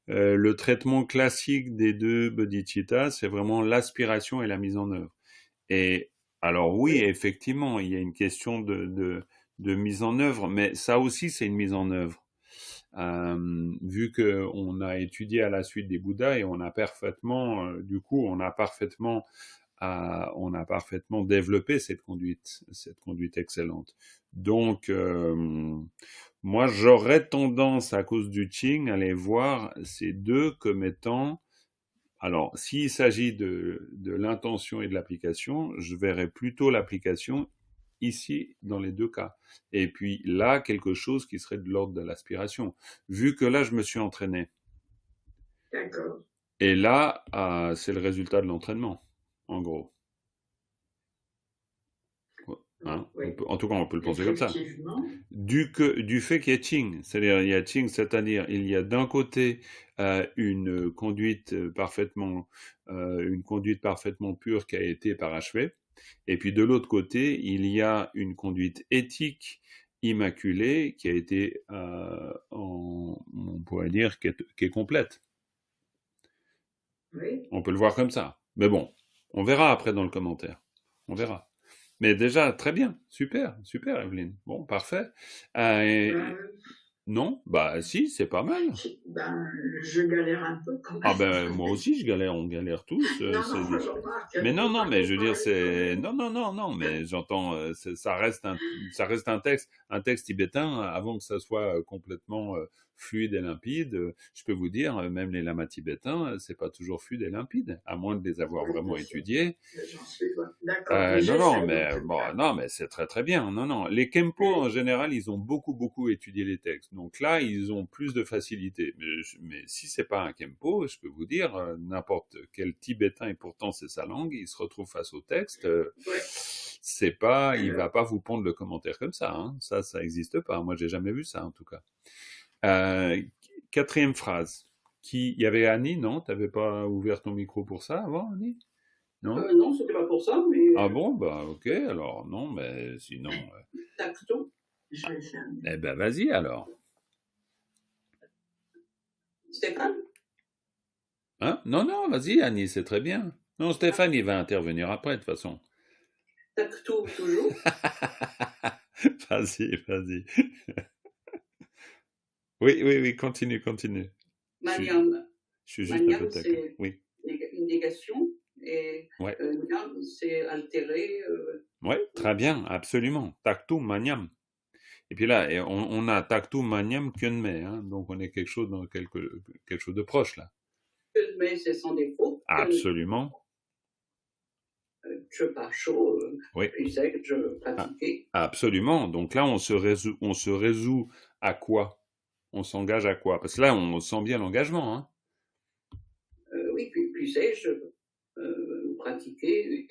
le traitement classique des deux bodhicittas, c'est vraiment l'aspiration et la mise en œuvre. Et alors oui, effectivement, il y a une question de mise en œuvre, mais ça aussi, c'est une mise en œuvre. Vu qu'on a étudié à la suite des Bouddhas et on a parfaitement, on a parfaitement développé cette conduite excellente. Donc, moi, j'aurais tendance, à cause du Qing, à les voir ces deux comme étant... Alors, s'il s'agit de l'intention et de l'application, je verrais plutôt l'application ici, dans les deux cas. Et puis là, quelque chose qui serait de l'ordre de l'aspiration. Vu que là, je me suis entraîné. D'accord. Et là, c'est le résultat de l'entraînement, en gros. Hein, en tout cas, on peut le penser comme ça. Du fait qu'il y a Qing, c'est-à-dire il y a Qing, c'est-à-dire il y a d'un côté une conduite parfaitement pure qui a été parachevée, et puis de l'autre côté, il y a une conduite éthique immaculée qui a été, on pourrait dire, qui est complète. Oui. On peut le voir comme ça. Mais bon, on verra après dans le commentaire. On verra. Mais déjà, très bien. Super, Evelyne. Bon, parfait. Non? Bah, si, c'est pas mal. Je galère un peu quand même. Ah ben, moi aussi, je galère, on galère tous. Mais non, mais je veux dire, c'est... Non, mais j'entends, ça reste un texte tibétain, avant que ça soit complètement fluide et limpide. Je peux vous dire, même les lamas tibétains, c'est pas toujours fluide et limpide, à moins de les avoir vraiment étudiés. J'en suis d'accord. Non, mais c'est très très bien. Non, les Kempo, en général, ils ont beaucoup étudié les textes. Donc là, ils ont plus de facilité. Mais si c'est pas un Kempo, je peux vous dire, n'importe quel Tibétain, et pourtant c'est sa langue, il se retrouve face au texte, c'est pas, il va pas vous pondre le commentaire comme ça. Hein. Ça existe pas. Moi, j'ai jamais vu ça, en tout cas. Quatrième phrase. Il y avait Annie, non? T'avais pas ouvert ton micro pour ça avant, Annie? Non, non, c'était pas pour ça, mais... Ah bon, bah ok, alors non, mais sinon... Tacto. Je vais faire. Eh ben vas-y alors. Stéphane? Hein? Non, vas-y Annie, c'est très bien. Non, Stéphane, il va intervenir après, de toute façon. Tacto, toujours. Vas-y. Oui, continue. Maniam. Je suis juste un peu c'est une négation, et Niam, c'est altéré. Oui, très bien, absolument. Tactum maniam. Et puis là, on a tactum maniam kyunme, hein, donc on est quelque chose de proche là. Kyunme, c'est sans défaut. Absolument. Je pas chaud, puis sec, je pratiquais. Absolument. Donc là, on se résout à quoi? On s'engage à quoi? Parce que là, on sent bien l'engagement. Hein. Oui, puis sais-je pratiquer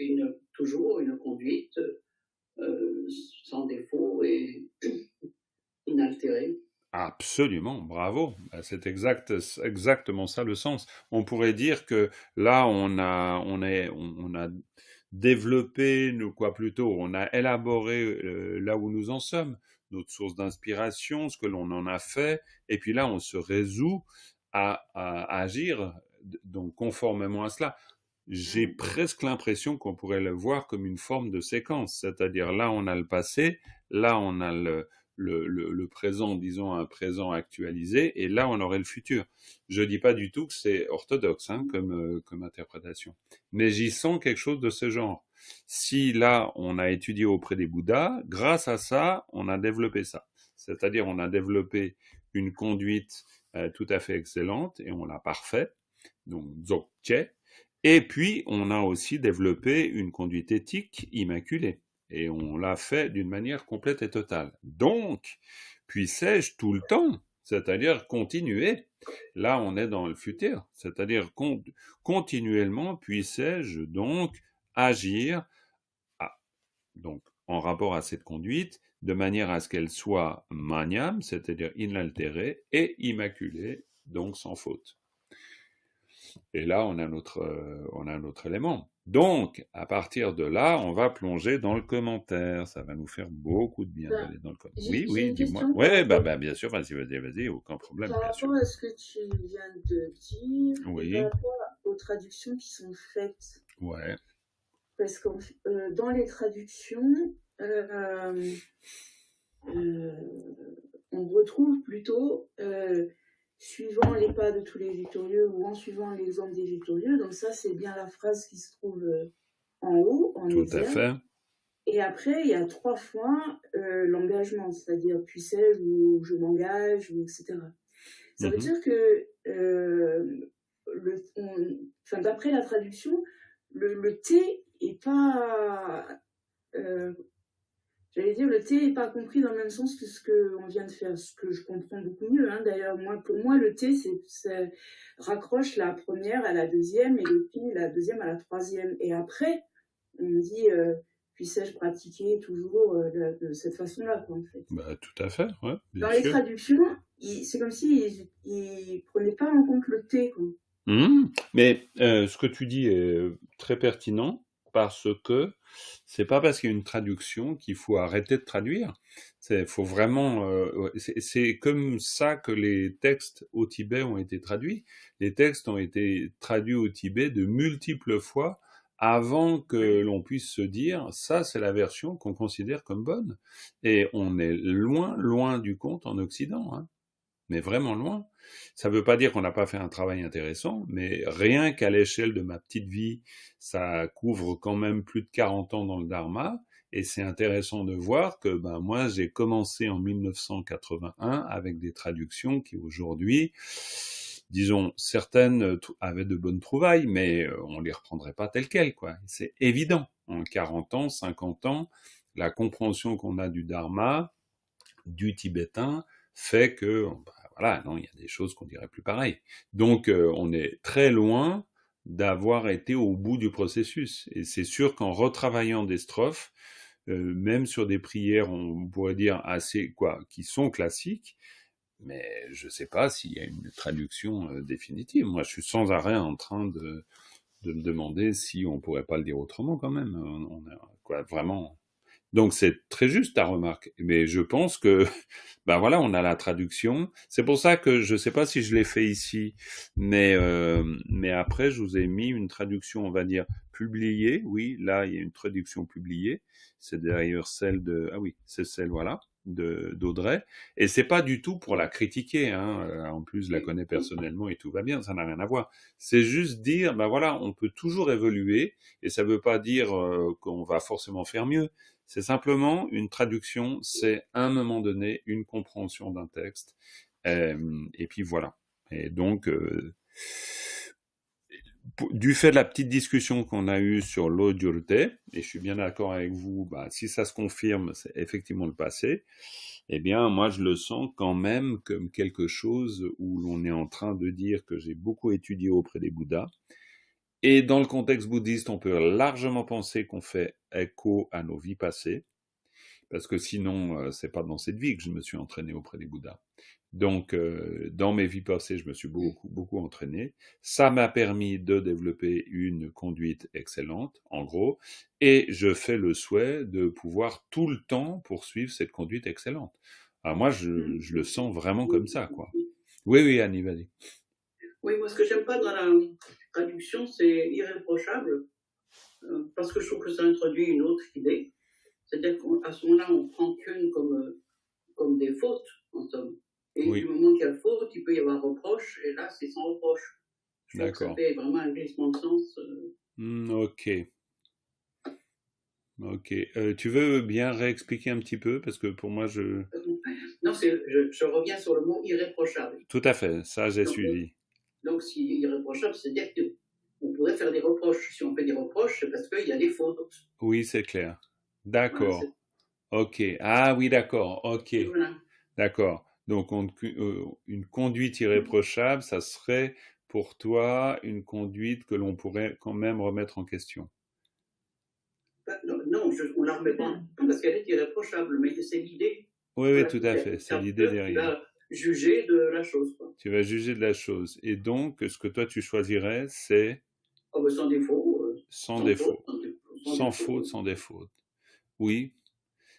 toujours une conduite sans défaut et inaltérée. Absolument, bravo. C'est exactement ça le sens. On pourrait dire que là, on a développé, on a élaboré là où nous en sommes, notre source d'inspiration, ce que l'on en a fait, et puis là, on se résout à agir donc conformément à cela. J'ai presque l'impression qu'on pourrait le voir comme une forme de séquence, c'est-à-dire là, on a le passé, là, on a le présent, disons un présent actualisé, et là, on aurait le futur. Je dis pas du tout que c'est orthodoxe comme interprétation, mais j'y sens quelque chose de ce genre. Si là, on a étudié auprès des Bouddhas, grâce à ça, on a développé ça. C'est-à-dire, on a développé une conduite tout à fait excellente, et on l'a parfait, donc Dzogchen, et puis on a aussi développé une conduite éthique immaculée. Et on l'a fait d'une manière complète et totale. Donc, puissais-je tout le temps, c'est-à-dire continuer. Là, on est dans le futur, c'est-à-dire continuellement, puissais-je donc agir donc, en rapport à cette conduite, de manière à ce qu'elle soit maniam, c'est-à-dire inaltérée, et immaculée, donc sans faute. Et là, on a notre élément. Donc, à partir de là, on va plonger dans le commentaire. Ça va nous faire beaucoup de bien d'aller dans le commentaire. Oui, dis-moi. Oui, bien sûr, vas-y, aucun problème. Par rapport à ce que tu viens de dire, oui. Par rapport aux traductions qui sont faites. Ouais. Parce que dans les traductions, on retrouve plutôt, suivant les pas de tous les victorieux ou en suivant l'exemple des victorieux. Donc ça, c'est bien la phrase qui se trouve en haut, en Tout exergue. à fait. Et après, il y a 3 fois l'engagement, c'est-à-dire puis-je ou je m'engage, ou etc. Ça veut dire que, d'après la traduction, le T est pas... J'allais dire, le T n'est pas compris dans le même sens que ce qu'on vient de faire, ce que je comprends beaucoup mieux. Hein. D'ailleurs, pour moi, le T, c'est raccroche la première à la deuxième et le Pi, la deuxième à la troisième. Et après, on dit, puissais-je pratiquer toujours de cette façon-là, quoi, en fait. Bah, tout à fait, ouais. Dans les traductions, c'est comme s'ils ne prenaient pas en compte le T, quoi. Mais ce que tu dis est très pertinent. Parce que c'est pas parce qu'il y a une traduction qu'il faut arrêter de traduire. Faut vraiment. C'est comme ça que les textes au Tibet ont été traduits. Les textes ont été traduits au Tibet de multiples fois avant que l'on puisse se dire ça, c'est la version qu'on considère comme bonne. Et on est loin du compte en Occident. Hein. Mais vraiment loin. Ça ne veut pas dire qu'on n'a pas fait un travail intéressant, mais rien qu'à l'échelle de ma petite vie, ça couvre quand même plus de 40 ans dans le Dharma, et c'est intéressant de voir que moi, j'ai commencé en 1981 avec des traductions qui aujourd'hui, disons, certaines avaient de bonnes trouvailles, mais on les reprendrait pas telles quelles, quoi. C'est évident. En 40 ans, 50 ans, la compréhension qu'on a du Dharma, du tibétain, fait que, voilà, non, il y a des choses qu'on dirait plus pareil. Donc, on est très loin d'avoir été au bout du processus. Et c'est sûr qu'en retravaillant des strophes, même sur des prières, on pourrait dire qui sont classiques, mais je sais pas s'il y a une traduction définitive. Moi, je suis sans arrêt en train de me demander si on pourrait pas le dire autrement quand même. Vraiment. Donc c'est très juste ta remarque, mais je pense que on a la traduction. C'est pour ça que je sais pas si je l'ai fait ici, mais après je vous ai mis une traduction, on va dire publiée. Oui, là il y a une traduction publiée. C'est d'ailleurs celle de c'est celle d'Audrey. Et c'est pas du tout pour la critiquer. Hein. En plus, je la connais personnellement et tout va bien. Ça n'a rien à voir. C'est juste dire on peut toujours évoluer et ça veut pas dire qu'on va forcément faire mieux. C'est simplement une traduction, c'est à un moment donné une compréhension d'un texte, et puis voilà. Et donc, du fait de la petite discussion qu'on a eue sur l'Ojurte, et je suis bien d'accord avec vous, si ça se confirme, c'est effectivement le passé, eh bien, moi, je le sens quand même comme quelque chose où l'on est en train de dire que j'ai beaucoup étudié auprès des Bouddhas. Et dans le contexte bouddhiste, on peut largement penser qu'on fait écho à nos vies passées, parce que sinon, c'est pas dans cette vie que je me suis entraîné auprès des Bouddhas. Donc, dans mes vies passées, je me suis beaucoup entraîné. Ça m'a permis de développer une conduite excellente, en gros, et je fais le souhait de pouvoir tout le temps poursuivre cette conduite excellente. Alors moi, je le sens vraiment comme ça, quoi. Oui, Annie, vas-y. Oui, moi, ce que j'aime pas dans la traduction, c'est irréprochable, parce que je trouve que ça introduit une autre idée. C'est-à-dire qu'à ce moment-là, on prend qu'une comme des fautes, en somme. Et du moment qu'il y a faute, il peut y avoir reproche, et là, c'est sans reproche. Je trouve que ça fait vraiment un glissement de sens. Ok. Tu veux bien réexpliquer un petit peu, parce que pour moi, Non, je reviens sur le mot irréprochable. Tout à fait, ça j'ai suivi. Donc, si irréprochable, c'est-à-dire qu'on pourrait faire des reproches. Si on fait des reproches, c'est parce qu'il y a des fautes. Oui, c'est clair. D'accord. Ok. Ah oui, d'accord. Ok. Voilà. D'accord. Donc, une conduite irréprochable, ça serait pour toi une conduite que l'on pourrait quand même remettre en question. Non, on ne la remet pas parce qu'elle est irréprochable, mais c'est l'idée. Oui, tout à fait. C'est l'idée derrière. juger de la chose, quoi. Tu vas juger de la chose. Et donc, ce que toi, tu choisirais, c'est... Oh, ben, sans défaut. Sans défaut. Sans faute, sans défaut. Oui.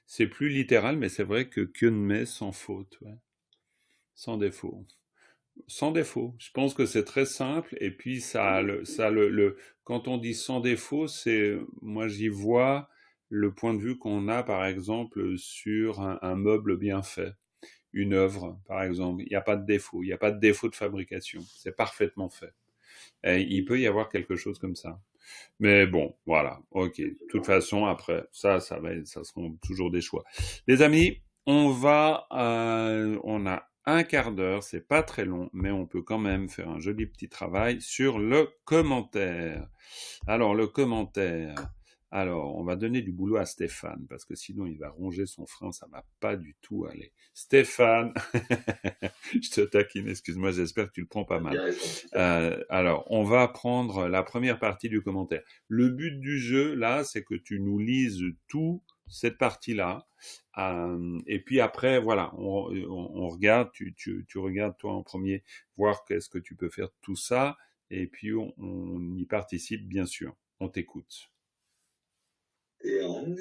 C'est plus littéral, mais c'est vrai que Kyunme, sans faute. Ouais. Sans défaut. Sans défaut. Je pense que c'est très simple. Et puis, quand on dit sans défaut, moi, j'y vois le point de vue qu'on a, par exemple, sur un meuble bien fait. Une œuvre, par exemple. Il n'y a pas de défaut. Il n'y a pas de défaut de fabrication. C'est parfaitement fait. Et il peut y avoir quelque chose comme ça. Mais bon, voilà. Ok. De toute façon, après, ça seront toujours des choix. Les amis, on a un quart d'heure, c'est pas très long, mais on peut quand même faire un joli petit travail sur le commentaire. Alors, le commentaire. Alors, on va donner du boulot à Stéphane, parce que sinon, il va ronger son frein, ça va pas du tout aller. Stéphane, je te taquine, excuse-moi, j'espère que tu le prends pas mal. Alors, on va prendre la première partie du commentaire. Le but du jeu, là, c'est que tu nous lises tout cette partie-là. Et puis après, voilà, on regarde, tu regardes toi en premier, voir qu'est-ce que tu peux faire tout ça, et puis on y participe, bien sûr. On t'écoute. Teong,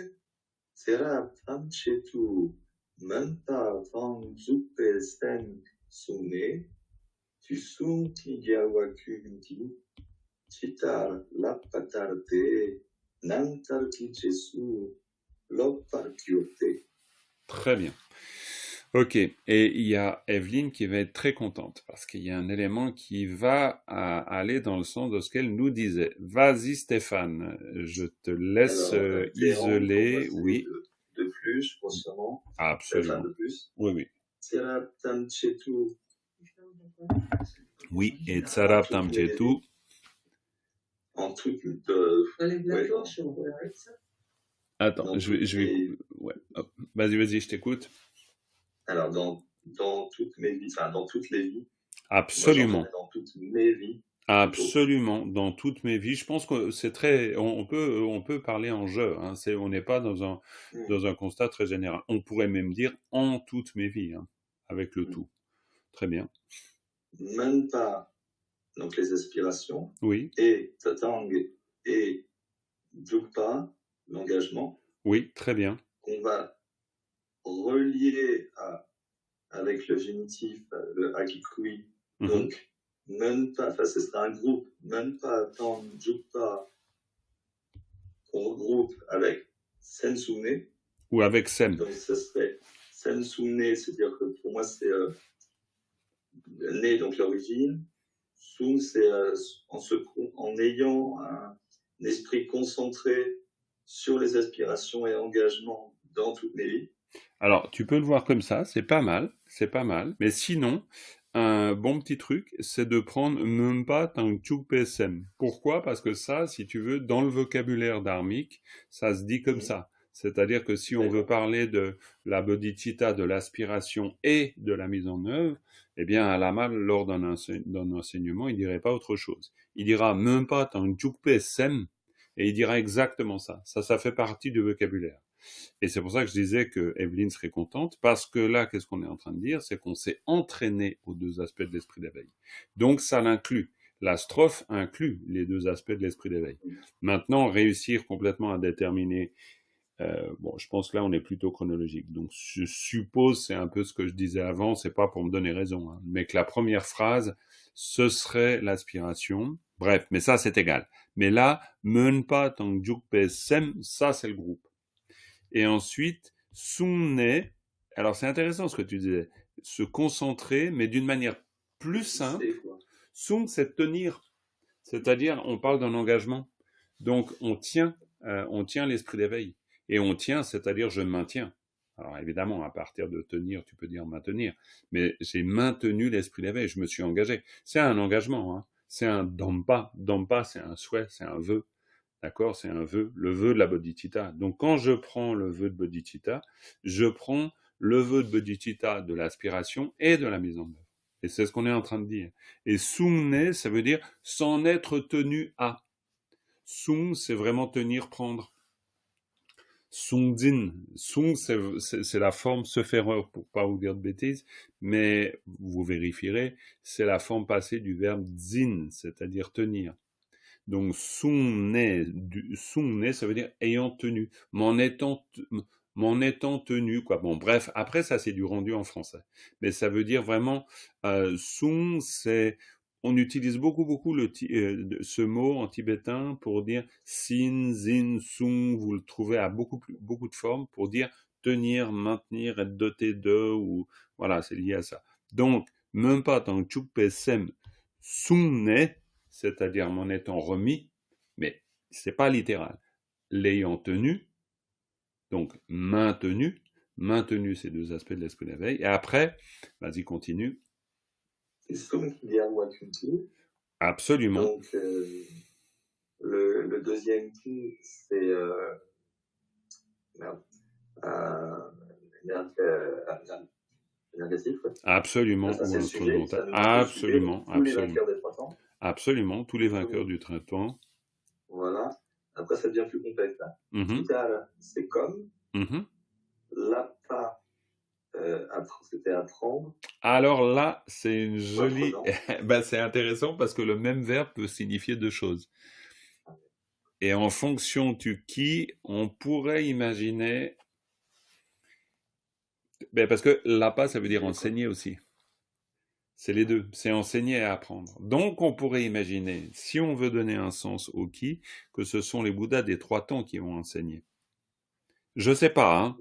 sera Tamchetu, Manta Van Zupe Sten Sune, Tu Sun Tigiawakunti, Chitar Lapatarte, Nantarki Jesu, Loparkiote. Très bien. Ok, et il y a Evelyne qui va être très contente parce qu'il y a un élément qui va aller dans le sens de ce qu'elle nous disait. Vas-y Stéphane, je te laisse isoler. Oui. De plus, concernant. Absolument. De plus. Oui, oui. Tsaraptam Chetu. Oui, et Tsaraptam Chetu. En tout. Attends, je vais. Ouais. Vas-y, je t'écoute. Alors, dans toutes mes vies, enfin, dans toutes les vies. Absolument. Moi, dans toutes mes vies. Absolument, dans toutes mes vies. Je pense que c'est très. On peut parler en jeu. Hein, on n'est pas dans un constat très général. On pourrait même dire en toutes mes vies, hein, avec le tout. Très bien. Même pas. Donc les aspirations. Oui. Et Tatang et Drukpa, l'engagement. Oui, très bien. On va relier avec le génitif, le Akikui. Donc, même pas, enfin, ce sera un groupe, même pas Tang Drukpa, qu'on regroupe avec Sensune. Ou avec Sen. Donc, ce serait Sensune, c'est-à-dire que pour moi, c'est né, donc l'origine. Sun, c'est en ayant un esprit concentré sur les aspirations et engagements dans toutes mes vies. Alors, tu peux le voir comme ça, c'est pas mal. Mais sinon, un bon petit truc, c'est de prendre Mumpa Tangchuk PSM. Pourquoi ? Parce que ça, si tu veux, dans le vocabulaire dharmique, ça se dit comme ça. C'est-à-dire que si on veut parler de la bodhicitta, de l'aspiration et de la mise en œuvre, eh bien, à la mal, lors d'un enseignement, il dirait pas autre chose. Il dira Mumpa Tangchuk PSM et il dira exactement ça. Ça fait partie du vocabulaire. Et c'est pour ça que je disais que Evelyne serait contente, parce que là, qu'est-ce qu'on est en train de dire ? C'est qu'on s'est entraîné aux deux aspects de l'esprit d'éveil. Donc, ça l'inclut. La strophe inclut les deux aspects de l'esprit d'éveil. Maintenant, réussir complètement à déterminer... je pense que là, on est plutôt chronologique. Donc, je suppose, c'est un peu ce que je disais avant, c'est pas pour me donner raison, hein, mais que la première phrase, ce serait l'aspiration. Bref, mais ça, c'est égal. Mais là, Menpa Tangjuk Sem, ça, c'est le groupe. Et ensuite, Sunne, alors c'est intéressant ce que tu disais, se concentrer, mais d'une manière plus simple. Sung, c'est tenir, c'est-à-dire on parle d'un engagement. Donc on tient l'esprit d'éveil. Et on tient, c'est-à-dire je maintiens. Alors évidemment, à partir de tenir, tu peux dire maintenir, mais j'ai maintenu l'esprit d'éveil, je me suis engagé. C'est un engagement, hein. C'est un dampa. Dampa, c'est un souhait, c'est un vœu. D'accord, c'est un vœu, le vœu de la bodhicitta. Donc, quand je prends le vœu de bodhicitta, je prends le vœu de bodhicitta de l'aspiration et de la mise en œuvre. Et c'est ce qu'on est en train de dire. Et sung-ne, ça veut dire s'en être tenu à. Sung, c'est vraiment tenir, prendre. Sungzin. Sung, c'est la forme se faire pour pas vous dire de bêtises, mais vous vérifierez, c'est la forme passée du verbe zin, c'est-à-dire tenir. Donc sungné, ça veut dire ayant tenu, m'en étant tenu, quoi. Bon, bref, après ça c'est du rendu en français, mais ça veut dire vraiment sung, c'est on utilise beaucoup ce mot en tibétain pour dire sin, zin, sung. Vous le trouvez à beaucoup de formes pour dire tenir, maintenir, être doté de, ou voilà, c'est lié à ça. Donc, même pas tant chukpe sem sungné, c'est-à-dire m'en étant remis, mais c'est pas littéral. L'ayant tenu, donc maintenu ces deux aspects de l'esprit d'éveil. Et après, vas-y, continue. C'est Sung Lian Wakuntu. Absolument. Donc, le deuxième qui, c'est négatif. Absolument. Ça, c'est le sujet, ça absolument. Tous les vainqueurs des 3 temps. Absolument, tous les vainqueurs du 30 ans. Voilà. Après, ça devient plus complexe. Tital, c'est comme. Lapa, c'était apprendre. Alors là, c'est une jolie... c'est intéressant parce que le même verbe peut signifier 2 choses. Et en fonction du qui, on pourrait imaginer... parce que lapa, ça veut dire enseigner aussi. C'est les deux, c'est enseigner et apprendre. Donc on pourrait imaginer, si on veut donner un sens au qui, que ce sont les Bouddhas des 3 temps qui vont enseigner. Je sais pas.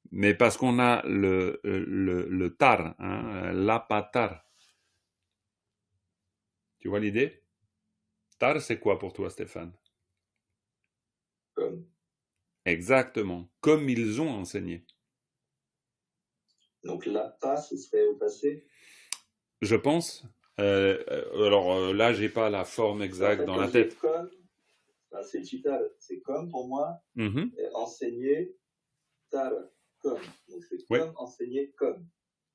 Mais parce qu'on a le tar, l'apatar. Tu vois l'idée? Tar, c'est quoi pour toi, Stéphane? Comme. Exactement, comme ils ont enseigné. Donc l'apa, ce serait au passé? Je pense. Alors là, j'ai pas la forme exacte dans la tête. Comme, c'est chital, c'est comme pour moi, enseigner, tar, comme. Donc c'est comme, enseigner, comme.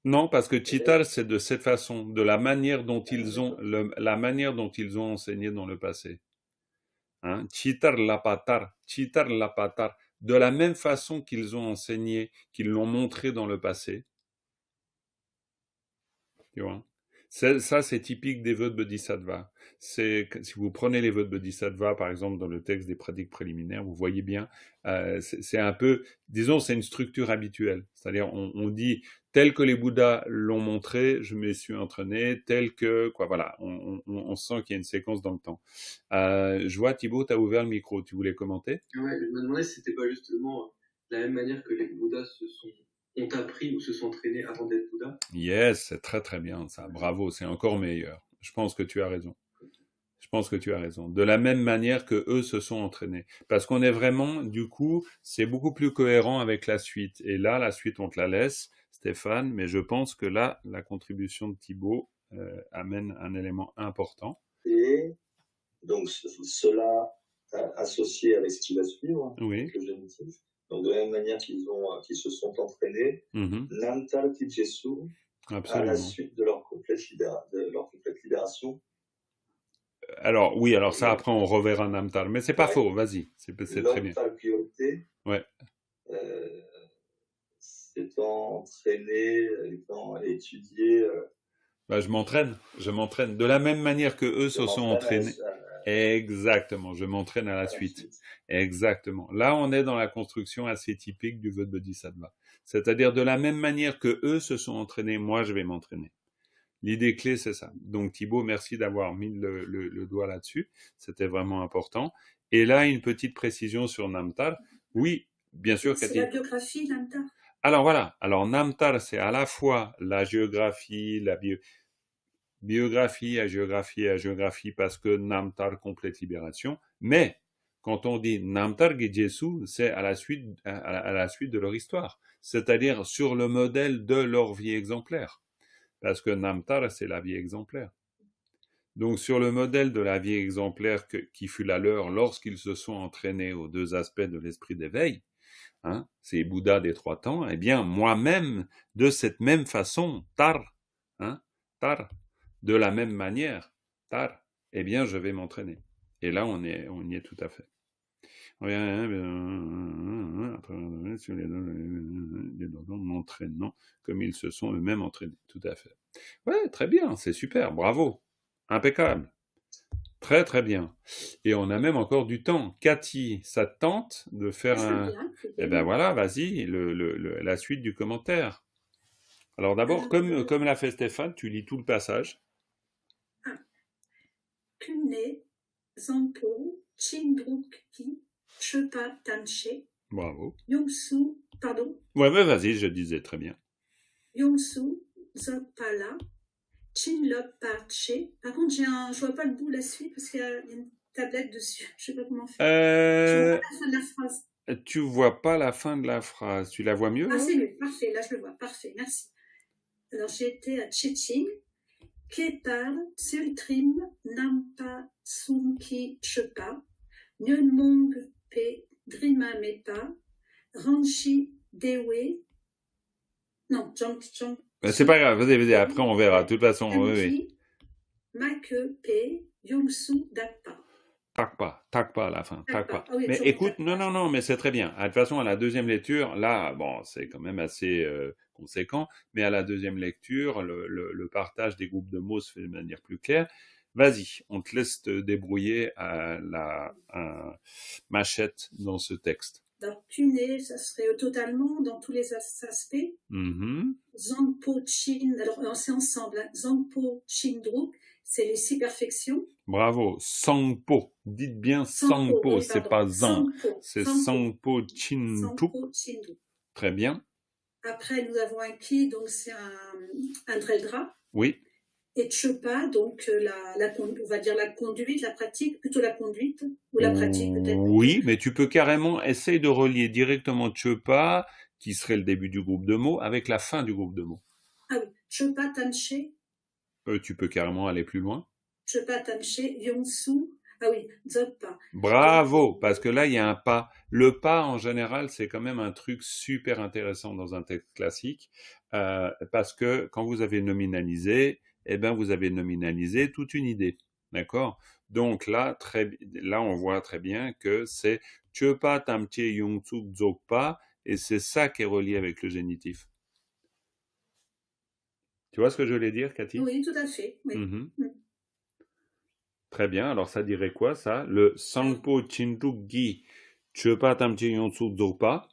Non, parce que chital, c'est de cette façon, de la manière dont ils ont, la manière dont ils ont enseigné dans le passé. Chitar lapatar, de la même façon qu'ils ont enseigné, qu'ils l'ont montré dans le passé. Tu vois? Ça, c'est typique des vœux de Bodhisattva. Si vous prenez les vœux de Bodhisattva, par exemple, dans le texte des pratiques préliminaires, vous voyez bien, c'est un peu, disons, c'est une structure habituelle. C'est-à-dire, on dit, tel que les Bouddhas l'ont montré, je me suis entraîné, tel que, quoi, voilà, on sent qu'il y a une séquence dans le temps. Je vois, Thibaut, tu as ouvert le micro, tu voulais commenter? Ouais, je me demandais si c'était pas justement de la même manière que les Bouddhas ont appris ou se sont entraînés avant d'être Bouddha. Yes, c'est très très bien ça, bravo, c'est encore meilleur. Je pense que tu as raison. De la même manière que eux se sont entraînés. Parce qu'on est vraiment, du coup, c'est beaucoup plus cohérent avec la suite. Et là, la suite, on te la laisse, Stéphane, mais je pense que là, la contribution de Thibaut amène un élément important. Et donc, cela associé avec ce qui va suivre, oui. le génitif. Donc, de la même manière qu'ils se sont entraînés, Namtar Tijesu, à la suite de leur complète libération. Alors, oui, alors ça, après, on reverra Namtar. Mais c'est pas faux, vas-y, c'est très bien. Ouais. S'étant entraîné, étant étudié. Je m'entraîne. De la même manière que eux se sont entraînés. Exactement, je m'entraîne à la suite. Exactement. Là, on est dans la construction assez typique du vœu de Bodhisattva. C'est-à-dire, de la même manière que eux se sont entraînés, moi, je vais m'entraîner. L'idée clé, c'est ça. Donc, Thibaut, merci d'avoir mis le doigt là-dessus. C'était vraiment important. Et là, une petite précision sur Namtar. Oui, bien sûr, Cathy. C'est la biographie, Namtar. Alors, voilà. Alors, Namtar, c'est à la fois la géographie, la biographie, agiographie, parce que Namtar complète libération. Mais, quand on dit Namtar Gejesu, c'est à la suite de leur histoire. C'est-à-dire sur le modèle de leur vie exemplaire. Parce que Namtar, c'est la vie exemplaire. Donc, sur le modèle de la vie exemplaire qui fut la leur lorsqu'ils se sont entraînés aux 2 aspects de l'esprit d'éveil, c'est Bouddha des 3 temps, eh bien, moi-même, de cette même façon, tar, de la même manière, tar, eh bien, je vais m'entraîner. Et là, on y est tout à fait. Sur les m'entraînant comme ils se sont eux-mêmes entraînés. Tout à fait. Ouais, très bien, c'est super, bravo. Impeccable. Très très bien. Et on a même encore du temps. Cathy, ça te tente de faire un... Eh ben voilà, vas-y, la suite du commentaire. Alors d'abord, comme l'a fait Stéphane, tu lis tout le passage. Kune, Zampo, Chindrukki, Chepa Tanche. Bravo. Yongsu, pardon. Ouais, mais vas-y, je disais très bien. Yongsu, Zopala, Chinlop Parche. Par contre, je vois pas le bout de la suite parce qu'il y a une tablette dessus. Je sais pas comment faire. Je vois pas la fin de la phrase. Tu vois pas la fin de la phrase. Tu la vois mieux là? Ah, c'est mieux. Parfait. Là, je le vois. Parfait. Merci. Alors, j'étais à Tchétchine. Kepar, Tsultrim, Nampa, Sunki, Chepa, Nyunmong, Pe, Drima, Mepa, Ranchi, Dewe. Non, Jang. C'est pas grave, vas-y, après on verra. De toute façon, oui. Make, Pe, Yongsu, Dakpa. Tac pas à la fin, tac pas. Ah oui, mais écoute, non, mais c'est très bien. De toute façon, à la deuxième lecture, là, bon, c'est quand même assez conséquent, mais à la deuxième lecture, le partage des groupes de mots se fait de manière plus claire. Vas-y, on te laisse te débrouiller à la machette dans ce texte. Donc, Kune, ça serait totalement dans tous les aspects. Zangpo Chin, alors c'est ensemble, hein. Zangpo Chindruk, c'est les 6 perfections. Bravo, Sangpo. Dites bien Sangpo, c'est pas Zang. C'est Sangpo Chindruk. Très bien. Après, nous avons un Ki, donc c'est un Dreldra. Oui. Et Chepa, donc on va dire la conduite, la pratique, plutôt la conduite, ou la pratique peut-être. Oui, mais tu peux carrément essayer de relier directement Chepa, qui serait le début du groupe de mots, avec la fin du groupe de mots. Ah oui, Chepa Tanche. Tu peux carrément aller plus loin. Chepa Tanche, Yongsu. Ah oui, Dzogpa. Bravo, parce que là, il y a un pas. Le pas, en général, c'est quand même un truc super intéressant dans un texte classique, parce que quand vous avez nominalisé, eh ben, vous avez nominalisé toute une idée. D'accord? Donc là, on voit très bien que c'est Chepa Tamche Yongsu Dzogpa, et c'est ça qui est relié avec le génitif. Tu vois ce que je voulais dire, Cathy? Oui, tout à fait. Oui. Très bien, alors ça dirait quoi ça? Le Sangpo Chindruk Gi Chepa Tamche Yongsu Dzogpa.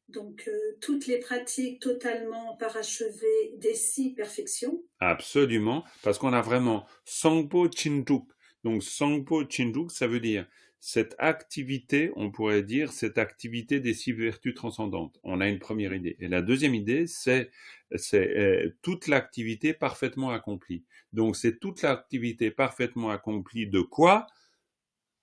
Donc, toutes les pratiques totalement parachevées des 6 perfections. Absolument, parce qu'on a vraiment Sangpo Chindruk. Donc Sangpo Chindruk, ça veut dire cette activité, on pourrait dire cette activité des 6 vertus transcendantes. On a une première idée. Et la deuxième idée, c'est toute l'activité parfaitement accomplie. Donc c'est toute l'activité parfaitement accomplie de quoi?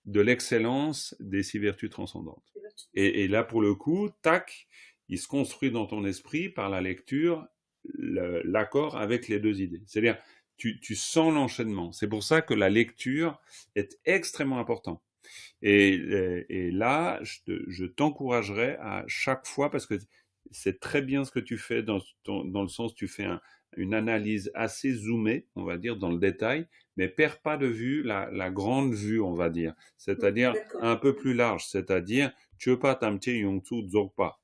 De l'excellence des 6 vertus transcendantes. Et là, pour le coup, tac, il se construit dans ton esprit par la lecture l'accord avec les deux idées. C'est-à-dire, tu sens l'enchaînement. C'est pour ça que la lecture est extrêmement importante. Et là, je t'encouragerais à chaque fois, parce que c'est très bien ce que tu fais dans le sens, tu fais une analyse assez zoomée, on va dire, dans le détail, mais perds pas de vue la grande vue, on va dire, c'est-à-dire un peu plus large, c'est-à-dire Chepa Tamche Yongsu Dzogpa.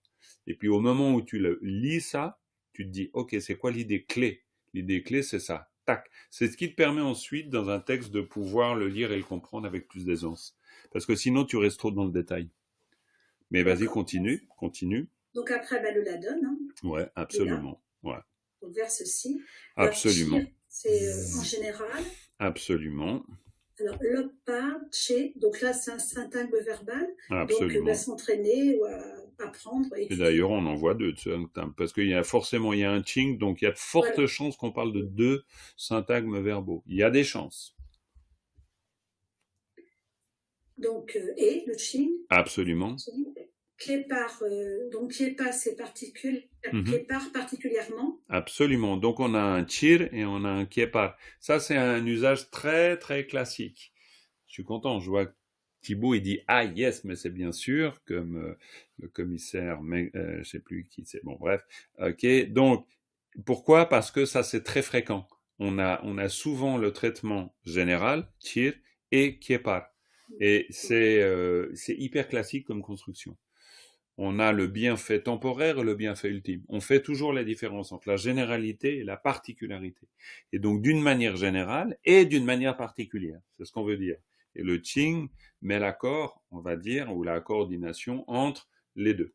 Et puis au moment où tu lis ça, tu te dis, ok, c'est quoi l'idée clé? L'idée clé, c'est ça. Tac. C'est ce qui te permet ensuite, dans un texte, de pouvoir le lire et le comprendre avec plus d'aisance. Parce que sinon, tu restes trop dans le détail. Mais vas-y, continue. Donc après, le ladon. Hein. Ouais, absolument. Ouais. Donc vers ceci. Absolument. C'est en général. Absolument. Alors, l'oppa, che, donc là, c'est un syntagme verbal. Absolument. Donc, s'entraîner ou apprendre. Et d'ailleurs, on en voit 2 syntagmes. Parce qu'il y a forcément, il y a un ching, donc il y a de fortes chances qu'on parle de 2 syntagmes verbaux. Il y a des chances. Donc, et, le ching. Absolument. Kepar, donc Kepa, c'est Kepar particulièrement. Absolument. Donc on a un chir et on a un Kepar. Ça, c'est un usage très, très classique. Je suis content. Je vois Thibaut, il dit « Ah, yes », mais c'est bien sûr, comme le commissaire, je sais plus qui c'est. Bon, bref. Ok. Donc, pourquoi? Parce que ça, c'est très fréquent. On a souvent le traitement général, chir, et Kiepar. Et c'est hyper classique comme construction. On a le bienfait temporaire et le bienfait ultime. On fait toujours la différence entre la généralité et la particularité. Et donc, d'une manière générale et d'une manière particulière. C'est ce qu'on veut dire. Et le Qing met l'accord, on va dire, ou la coordination entre les deux.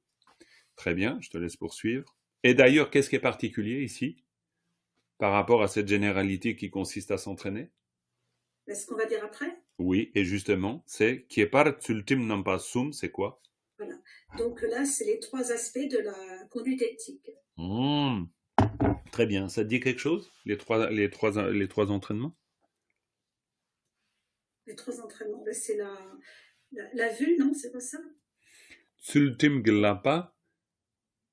Très bien, je te laisse poursuivre. Et d'ailleurs, qu'est-ce qui est particulier ici, par rapport à cette généralité qui consiste à s'entraîner? Est-ce qu'on va dire après? Oui, et justement, c'est Kiepar Tsultim Nampa Sum, c'est quoi? Voilà. Donc là, c'est les 3 aspects de la conduite éthique. Très bien. Ça te dit quelque chose, les trois entraînements? Les 3 entraînements, c'est la vue, non? C'est pas ça? Tsultim Glapa,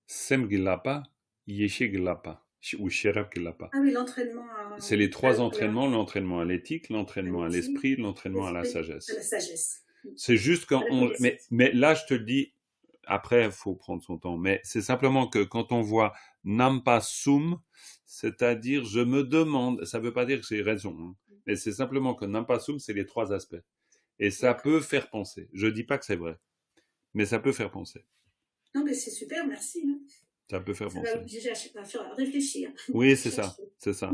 Sem Glapa, Yeshe Glapa, ou Sherab Glapa. Ah oui, l'entraînement à... C'est les 3 entraînements, l'entraînement à l'éthique, l'entraînement à l'esprit, l'entraînement à la sagesse. À la sagesse. C'est juste quand on... Mais là, je te le dis, après, il faut prendre son temps, mais c'est simplement que quand on voit Nampa Sum, c'est-à-dire je me demande, ça ne veut pas dire que j'ai raison, hein, mais c'est simplement que Nampa Sum, c'est les 3 aspects. Et ça peut faire penser. Je ne dis pas que c'est vrai, mais ça peut faire penser. Non, mais c'est super, merci. Hein. Ça peut faire penser. Ça va obliger à faire réfléchir. Oui, c'est ça, c'est ça.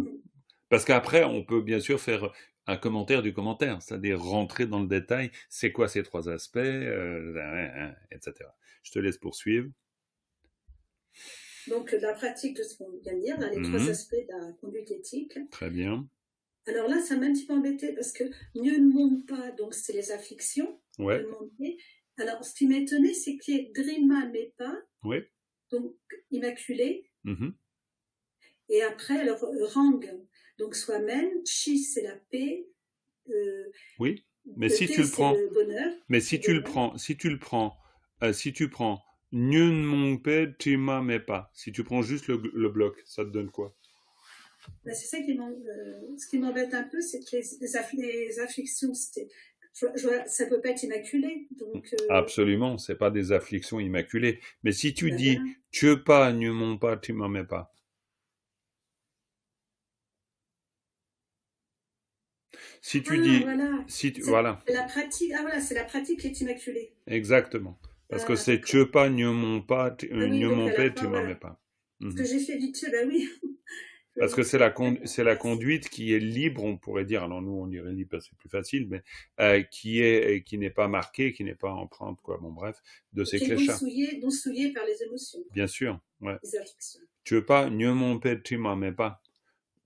Parce qu'après, on peut bien sûr faire un commentaire du commentaire, c'est-à-dire rentrer dans le détail, c'est quoi ces 3 aspects, etc. Je te laisse poursuivre. Donc, la pratique de ce qu'on vient de dire, là, les 3 aspects de la conduite éthique. Très bien. Alors là, ça m'a un petit peu embêté parce que mieux ne monte pas, donc c'est les afflictions. Ouais. Alors, ce qui m'a étonné, c'est qu'il y ait Drima Mepa, oui. Donc immaculé. Et après, alors, Rang, donc soi-même, Chi, c'est la paix. Oui, mais si tu le prends, le bonheur, mais si tu prends Nyun Mongpe Tima Mepa, si tu prends juste le bloc, ça te donne quoi? Ben, c'est ça ce qui m'embête un peu, c'est que les afflictions, ça peut pas être immaculé. Donc, Absolument, c'est pas des afflictions immaculées. Mais si tu dis Tue pas, Nyun Mongpa Tima Mepa. Si tu dis, voilà. Voilà. La pratique, c'est la pratique qui est immaculée. Exactement. Parce que c'est Tue pas, Nyun Mongpa Tima Mepa. Parce que j'ai fait du Tue, ben oui. Parce que c'est la conduite qui est libre, on pourrait dire. Alors nous, on dirait libre parce que c'est plus facile, mais qui n'est pas marquée, qui n'est pas empreinte, quoi. Bon, bref, de ces cléchas. Non souillée par les émotions. Bien sûr, ouais. Les afflictions. Tu veux pas Nyumon Tima, mais pas.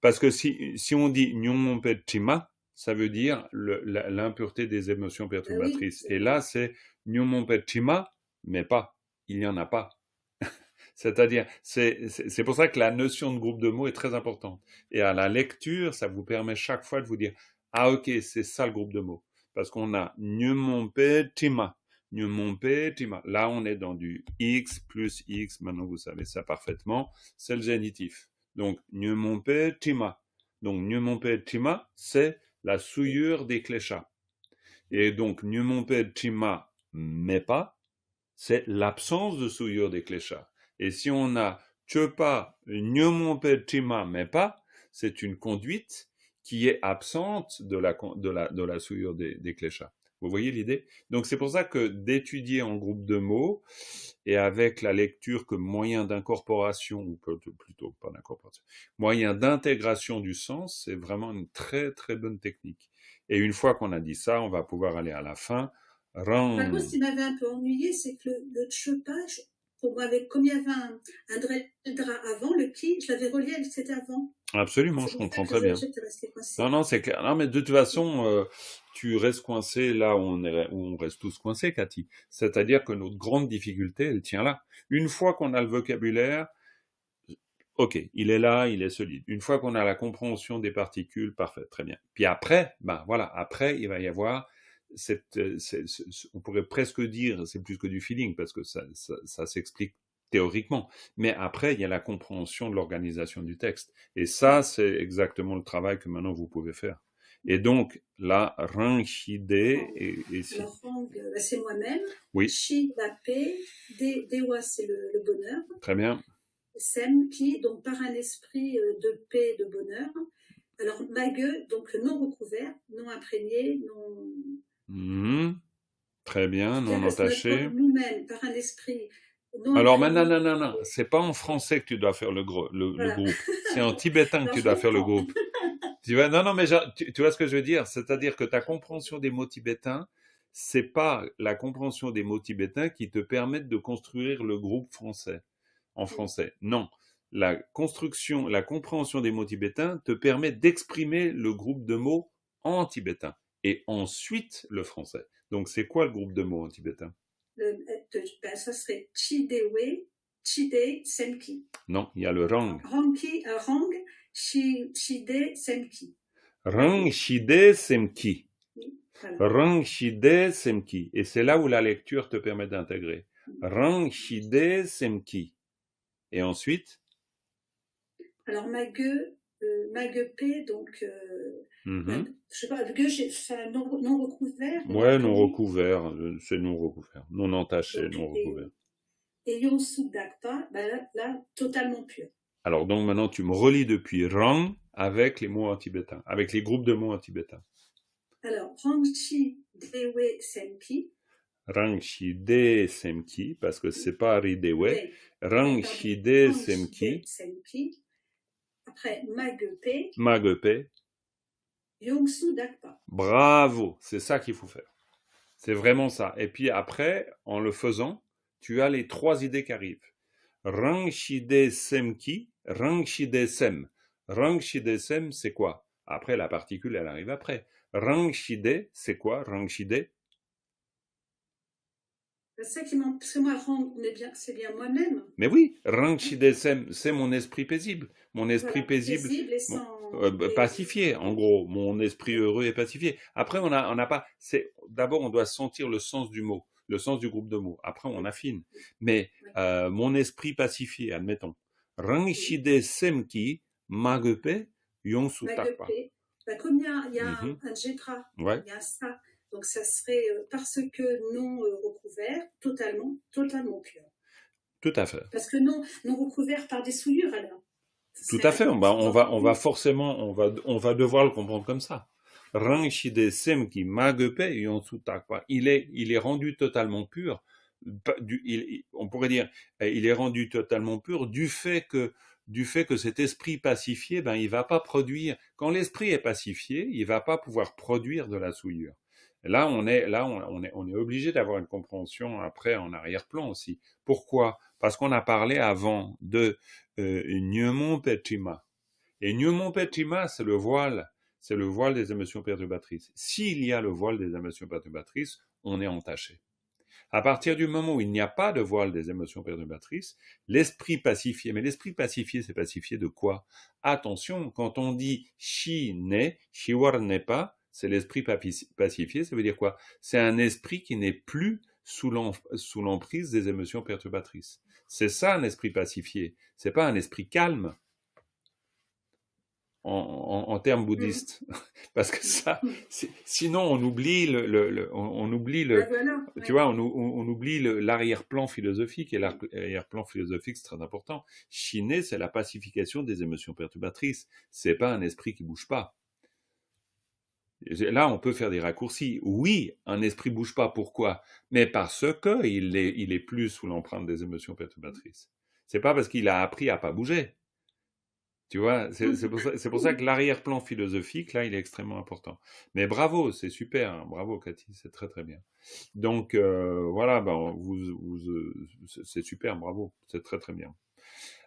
Parce que si on dit Nyumon Tima, ça veut dire l'impureté des émotions perturbatrices. Et là, c'est Nyumon Tima, mais pas. Il n'y en a pas. C'est-à-dire, c'est pour ça que la notion de groupe de mots est très importante. Et à la lecture, ça vous permet chaque fois de vous dire, ah ok, c'est ça le groupe de mots. Parce qu'on a Nyumompe Tima. Nyumompe Tima. Là, on est dans du X plus X. Maintenant, vous savez ça parfaitement. C'est le génitif. Donc, Nyumompe Tima. Donc, Nyumompe Tima, c'est la souillure des cléchas. Et donc, Nyumompe Tima, mais pas, c'est l'absence de souillure des cléchas. Et si on a Tchepa, Nyomompe Tima, mais pas, c'est une conduite qui est absente de la souillure des cléchas. Vous voyez l'idée? Donc c'est pour ça que d'étudier en groupe de mots et avec la lecture comme moyen d'incorporation, ou plutôt pas d'incorporation, moyen d'intégration du sens, c'est vraiment une très très bonne technique. Et une fois qu'on a dit ça, on va pouvoir aller à la fin. Par contre, ce qui m'avait un peu ennuyé, c'est que le Tchepa, pour moi, comme il y avait un Dreldra avant, le Ki, je l'avais relié, c'était avant. Absolument, je comprends très bien. Non, c'est clair. Non, mais de toute façon, tu restes coincé là où on reste tous coincés, Cathy. C'est-à-dire que notre grande difficulté, elle tient là. Une fois qu'on a le vocabulaire, ok, il est là, il est solide. Une fois qu'on a la compréhension des particules, parfait, très bien. Puis après, après, il va y avoir on pourrait presque dire, c'est plus que du feeling, parce que ça s'explique théoriquement. Mais après, il y a la compréhension de l'organisation du texte. Et ça, c'est exactement le travail que maintenant vous pouvez faire. Et donc, la Rinchide et si... c'est moi-même. Oui. Chi, la paix. Dewa, c'est le bonheur. Très bien. Sem, qui, donc par un esprit de paix, de bonheur. Alors, mague, donc non recouvert, non imprégné, non. Très bien, non entaché. Nous-mêmes, par un esprit. Alors maintenant, non, c'est pas en français que tu dois faire le groupe, c'est en tibétain que tu dois faire le groupe. Tu vois, non, mais tu vois ce que je veux dire, c'est-à-dire que ta compréhension des mots tibétains, c'est pas la compréhension des mots tibétains qui te permettent de construire le groupe français, en français. Non, la compréhension des mots tibétains te permet d'exprimer le groupe de mots en tibétain et ensuite le français. Donc c'est quoi le groupe de mots en tibétain? Ça serait Chidewe, Chide, Semki. Non, il y a le Rang. Rang, Shide, Semki. Rang, Shide, Semki. Rang, Shide, Semki. Et c'est là où la lecture te permet d'intégrer. Rang, Shide, Semki. Et ensuite? Alors, Mague P, donc... je sais pas, c'est non recouvert. Ouais, non recouvert, c'est non recouvert. Non entaché, non recouvert. Et Yonsu Dakpa, là, totalement pur. Alors, donc maintenant, tu me relis depuis Rang avec les mots en tibétain, avec les groupes de mots en tibétain. Alors, Rangchi Dewe Semki. Rangchi De Semki, parce que c'est pas Ridewe. Rangchi De Semki. Après, Magepe. Magepe. Yongsu Dakpa. Bravo, c'est ça qu'il faut faire. C'est vraiment ça. Et puis après, en le faisant, tu as les 3 idées qui arrivent. Rangshide Semki, Rangshide Sem. Rangshide Sem, c'est quoi? Après, la particule, elle arrive après. Rangshide, c'est quoi? Rangshide? C'est qui parce que moi, c'est bien moi-même. Mais oui, Rangshide Sem, c'est mon esprit paisible. Mon esprit paisible et sans... pacifié, en gros. Mon esprit heureux et pacifié. Après, on n'a pas... D'abord, on doit sentir le sens du mot, le sens du groupe de mots. Après, on affine. Mais mon esprit pacifié, admettons. Rangshide Semki, Magepe, Yongsu Takpa. Comme il y a un jetra, il y a ça. Donc, ça serait parce que non recouvert, totalement pur. Tout à fait. Parce que non recouvert par des souillures, alors. Tout à fait. On va forcément, on va devoir le comprendre comme ça. Rangshide Semki Magepe Yonsu Takpa. Il est rendu totalement pur. On pourrait dire, il est rendu totalement pur du fait que cet esprit pacifié, il va pas produire. Quand l'esprit est pacifié, il va pas pouvoir produire de la souillure. Là, on est obligé d'avoir une compréhension après en arrière-plan aussi. Pourquoi? Parce qu'on a parlé avant de Nyumon Petrima. Et Nyumon Petrima, c'est le voile des émotions perturbatrices. S'il y a le voile des émotions perturbatrices, on est entaché. À partir du moment où il n'y a pas de voile des émotions perturbatrices, l'esprit pacifié, mais l'esprit pacifié, c'est pacifié de quoi? Attention, quand on dit shi ne, shiwar n'est pas, c'est l'esprit pacifié, ça veut dire quoi? C'est un esprit qui n'est plus sous l'emprise des émotions perturbatrices. C'est ça un esprit pacifié, c'est pas un esprit calme. En termes bouddhistes, parce que ça, sinon on oublie tu vois, on oublie l'arrière-plan philosophique, et l'arrière-plan philosophique c'est très important. Shine, c'est la pacification des émotions perturbatrices, c'est pas un esprit qui bouge pas. Là, on peut faire des raccourcis. Oui, un esprit bouge pas. Pourquoi? Mais parce que il est plus sous l'empreinte des émotions perturbatrices. C'est pas parce qu'il a appris à pas bouger. Tu vois, c'est pour ça que l'arrière-plan philosophique, là, il est extrêmement important. Mais bravo, c'est super, hein, bravo Cathy, c'est très très bien. Donc voilà, c'est super, bravo, c'est très très bien.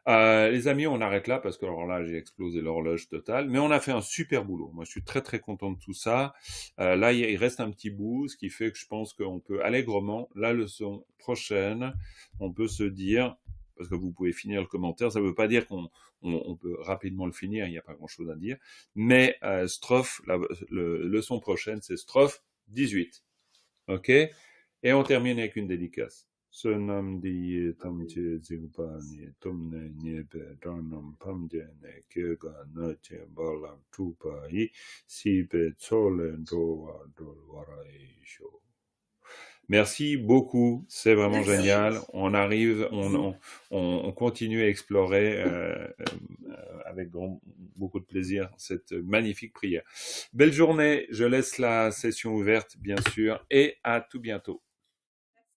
Les amis, on arrête là parce que alors là, j'ai explosé l'horloge totale, mais on a fait un super boulot. Moi, je suis très très content de tout ça. Là, il reste un petit bout, ce qui fait que je pense qu'on peut allègrement, la leçon prochaine, on peut se dire, parce que vous pouvez finir le commentaire, ça ne veut pas dire qu'on peut rapidement le finir, il n'y a pas grand-chose à dire, mais strophe, la leçon prochaine, c'est strophe 18. Ok? Et on termine avec une dédicace. Sonam di tamche zingpani tomne nyebe ranam pamjene kega nache balam tupai sibe tsolen doa dolwara isho. Merci beaucoup, c'est vraiment génial. On arrive, on continue à explorer avec beaucoup de plaisir cette magnifique prière. Belle journée, je laisse la session ouverte bien sûr et à tout bientôt.